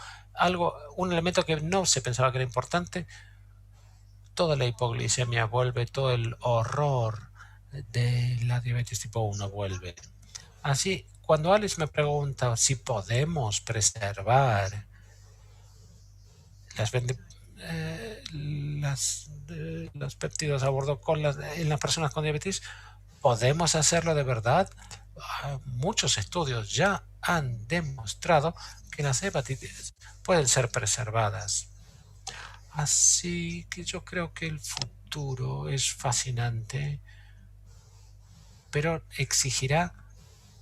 un elemento que no se pensaba que era importante, toda la hipoglicemia vuelve, todo el horror de la diabetes tipo 1 vuelve. Así, cuando Alice me pregunta si podemos preservar las, los péptidos a bordo en las personas con diabetes, ¿podemos hacerlo de verdad? Muchos estudios ya han demostrado que las hepatitis pueden ser preservadas. Así que yo creo que el futuro es fascinante, pero exigirá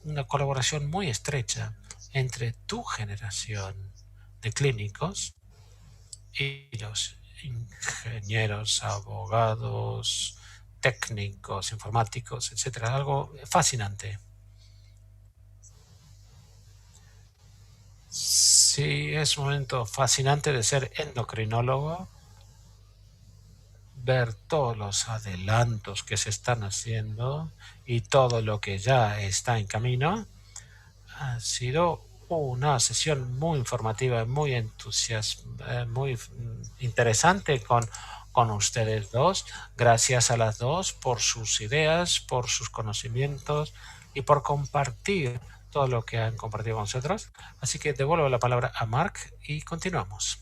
una colaboración muy estrecha entre tu generación de clínicos y los ingenieros, abogados, técnicos, informáticos, etcétera. Algo fascinante. Sí, es un momento fascinante de ser endocrinólogo, ver todos los adelantos que se están haciendo y todo lo que ya está en camino. Ha sido una sesión muy informativa, muy entusiasmante, muy interesante con ustedes dos. Gracias a las dos por sus ideas, por sus conocimientos y por compartir todo lo que han compartido con nosotros. Así que devuelvo la palabra a Mark y continuamos.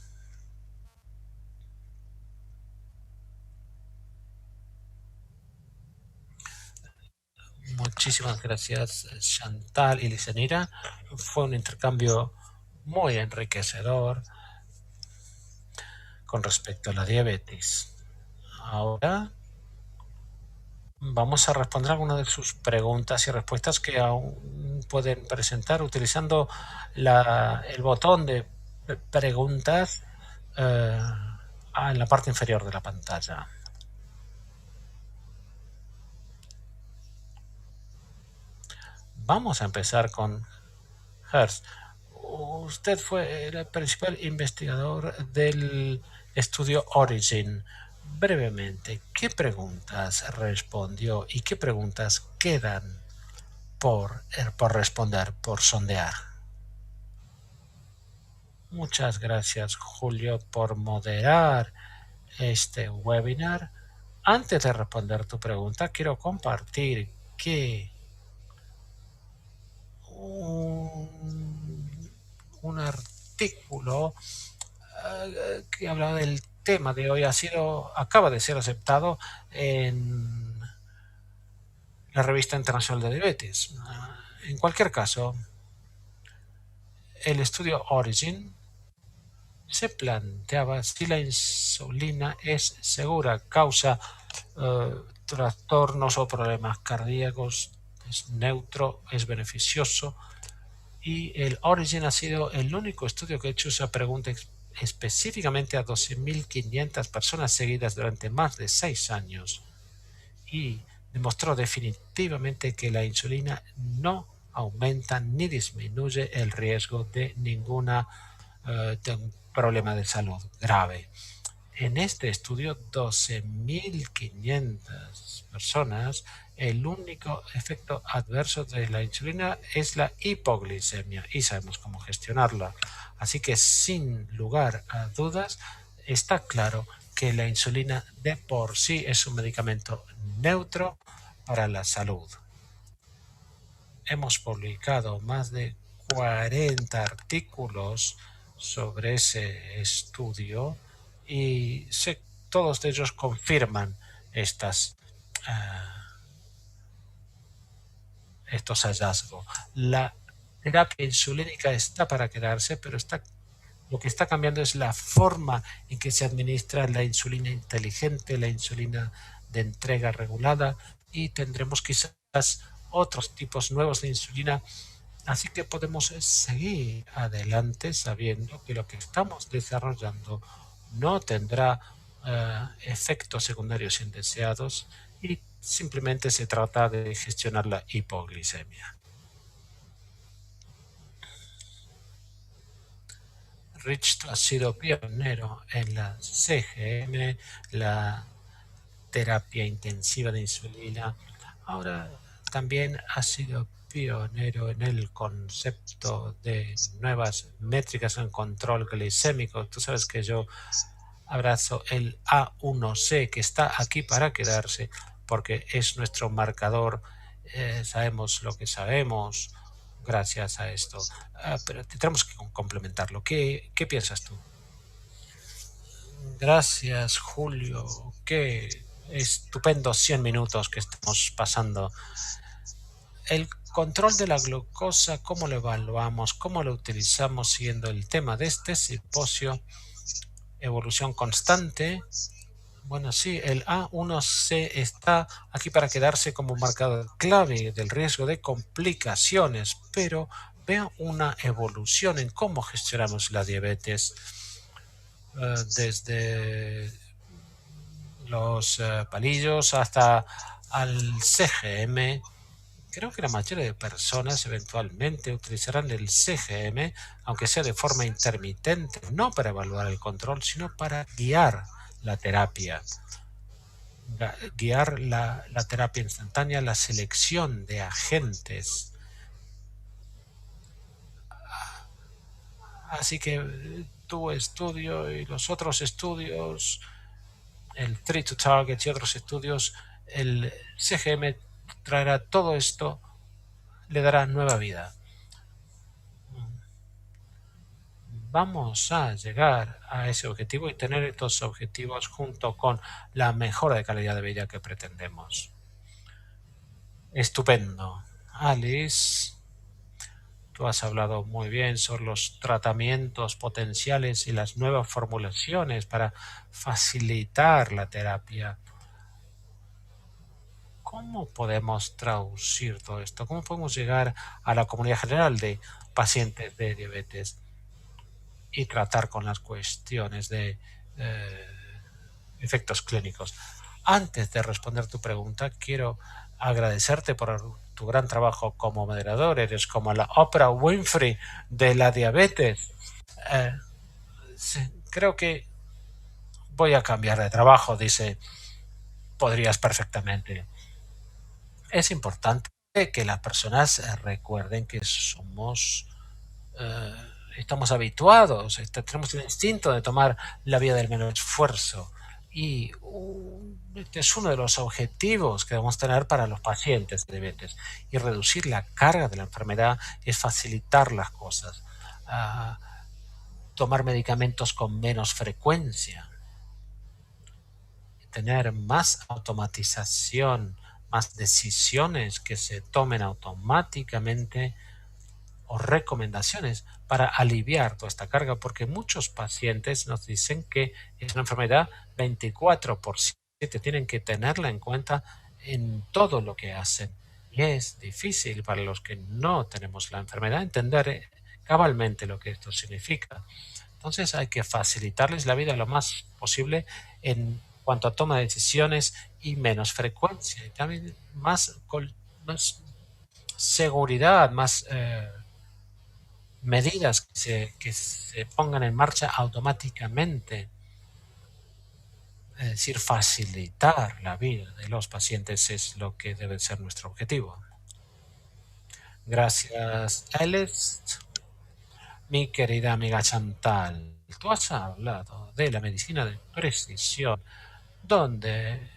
Muchísimas gracias, Chantal y Licenira. Fue un intercambio muy enriquecedor con respecto a la diabetes. Ahora Vamos a responder algunas de sus preguntas y respuestas que aún pueden presentar utilizando el botón de preguntas en la parte inferior de la pantalla. Vamos a empezar con Hertz. Usted fue el principal investigador del estudio Origin. Brevemente, ¿qué preguntas respondió y qué preguntas quedan por responder, por sondear? Muchas gracias, Julio, por moderar este webinar. Antes de responder tu pregunta, quiero compartir que un artículo que hablaba del tema de hoy acaba de ser aceptado en la Revista Internacional de Diabetes. En cualquier caso, el estudio Origin se planteaba si la insulina es segura, causa trastornos o problemas cardíacos, es neutro, es beneficioso, y el Origin ha sido el único estudio que ha hecho esa pregunta específicamente a 12.500 personas seguidas durante más de 6 años y demostró definitivamente que la insulina no aumenta ni disminuye el riesgo de de un problema de salud grave. En este estudio, 12.500 personas, el único efecto adverso de la insulina es la hipoglicemia y sabemos cómo gestionarla. Así que sin lugar a dudas, está claro que la insulina de por sí es un medicamento neutro para la salud. Hemos publicado más de 40 artículos sobre ese estudio y todos ellos confirman estos hallazgos. La terapia insulínica está para quedarse, pero lo que está cambiando es la forma en que se administra la insulina inteligente, la insulina de entrega regulada, y tendremos quizás otros tipos nuevos de insulina. Así que podemos seguir adelante sabiendo que lo que estamos desarrollando no tendrá efectos secundarios indeseados y simplemente se trata de gestionar la hipoglicemia. Rich ha sido pionero en la CGM, la terapia intensiva de insulina. Ahora también ha sido pionero en el concepto de nuevas métricas en control glicémico. Tú sabes que yo abrazo el A1C, que está aquí para quedarse, porque es nuestro marcador. Sabemos lo que sabemos gracias a esto. Pero tenemos que complementarlo. ¿Qué piensas tú? Gracias, Julio. Qué estupendos 100 minutos que estamos pasando. El control de la glucosa, ¿cómo lo evaluamos? ¿Cómo lo utilizamos siguiendo el tema de este simposio? Evolución constante. Bueno, sí, el A1C está aquí para quedarse como marcador clave del riesgo de complicaciones, pero veo una evolución en cómo gestionamos la diabetes desde los palillos hasta al CGM. Creo que la mayoría de personas eventualmente utilizarán el CGM, aunque sea de forma intermitente, no para evaluar el control, sino para guiar la terapia. Guiar la terapia instantánea, la selección de agentes. Así que tu estudio y los otros estudios, el Treat to Target y otros estudios, el CGM traerá todo esto, le dará nueva vida. Vamos a llegar a ese objetivo y tener estos objetivos junto con la mejora de calidad de vida que pretendemos. Estupendo. Alice, tú has hablado muy bien sobre los tratamientos potenciales y las nuevas formulaciones para facilitar la terapia. ¿cómo podemos traducir todo esto? ¿Cómo podemos llegar a la comunidad general de pacientes de diabetes y tratar con las cuestiones de eh, efectos clínicos? Antes de responder tu pregunta, quiero agradecerte por tu gran trabajo como moderador. Eres como la Oprah Winfrey de la diabetes. Eh, sí, creo que voy a cambiar de trabajo, dice. Podrías perfectamente. Es importante que las personas recuerden que eh, estamos habituados, tenemos el instinto de tomar la vía del menor esfuerzo. Y este es uno de los objetivos que debemos tener para los pacientes de diabetes. Y reducir la carga de la enfermedad es facilitar las cosas. Ah, tomar medicamentos con menos frecuencia, tener más automatización, más decisiones que se tomen automáticamente o recomendaciones para aliviar toda esta carga, porque muchos pacientes nos dicen que es una enfermedad 24/7, tienen que tenerla en cuenta en todo lo que hacen. Y es difícil para los que no tenemos la enfermedad entender cabalmente lo que esto significa. Entonces hay que facilitarles la vida lo más posible en cuanto a toma de decisiones y menos frecuencia. Y también más seguridad, más medidas que se pongan en marcha automáticamente. Es decir, facilitar la vida de los pacientes es lo que debe ser nuestro objetivo. Gracias, Alice. Mi querida amiga Chantal, tú has hablado de la medicina de precisión, donde,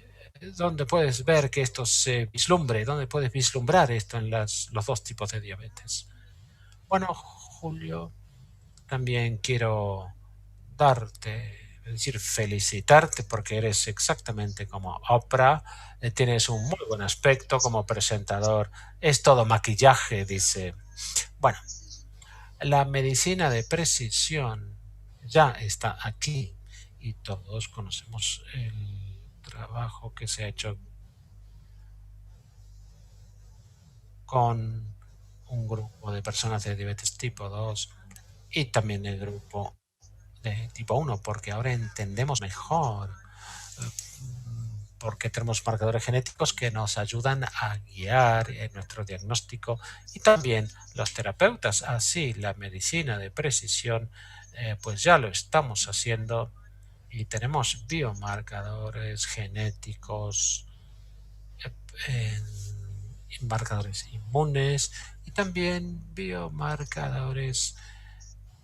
donde puedes ver que esto se vislumbre, donde puedes vislumbrar esto en los dos tipos de diabetes. Bueno, Julio, también quiero es decir, felicitarte porque eres exactamente como Oprah, tienes un muy buen aspecto como presentador, es todo maquillaje, dice. Bueno, la medicina de precisión ya está aquí y todos conocemos el trabajo que se ha hecho con un grupo de personas de diabetes tipo 2 y también el grupo de tipo 1, porque ahora entendemos mejor, porque tenemos marcadores genéticos que nos ayudan a guiar en nuestro diagnóstico y también los terapeutas. Así, la medicina de precisión, pues ya lo estamos haciendo y tenemos biomarcadores genéticos, eh, marcadores inmunes y también biomarcadores,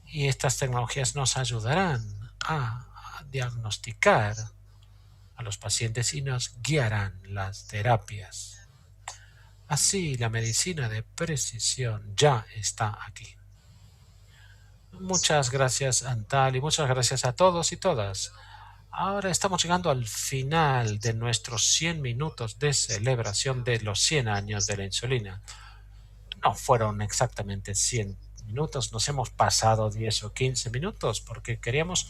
y estas tecnologías nos ayudarán a diagnosticar a los pacientes y nos guiarán las terapias. Así, la medicina de precisión ya está aquí. Muchas gracias, Antal, y muchas gracias a todos y todas. Ahora estamos llegando al final de nuestros 100 minutos de celebración de los 100 años de la insulina. No fueron exactamente 100 minutos, nos hemos pasado 10 o 15 minutos porque queríamos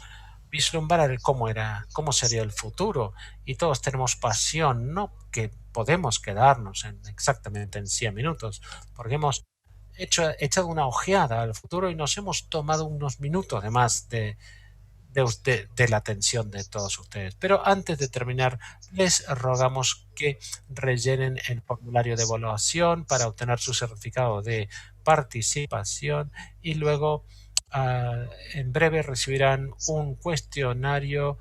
vislumbrar cómo sería el futuro, y todos tenemos pasión, no que podemos quedarnos exactamente en 100 minutos, porque hemos echado una ojeada al futuro y nos hemos tomado unos minutos de más de la atención de todos ustedes. Pero antes de terminar, les rogamos que rellenen el formulario de evaluación para obtener su certificado de participación, y luego en breve recibirán un cuestionario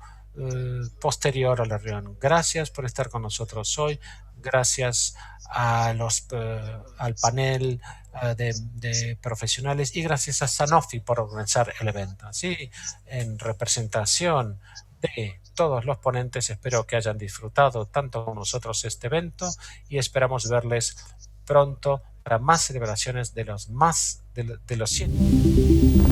posterior a la reunión. Gracias por estar con nosotros hoy. Gracias al panel de profesionales, y gracias a Sanofi por organizar el evento. Así, en representación de todos los ponentes, espero que hayan disfrutado tanto con nosotros este evento y esperamos verles pronto para más celebraciones de los 100.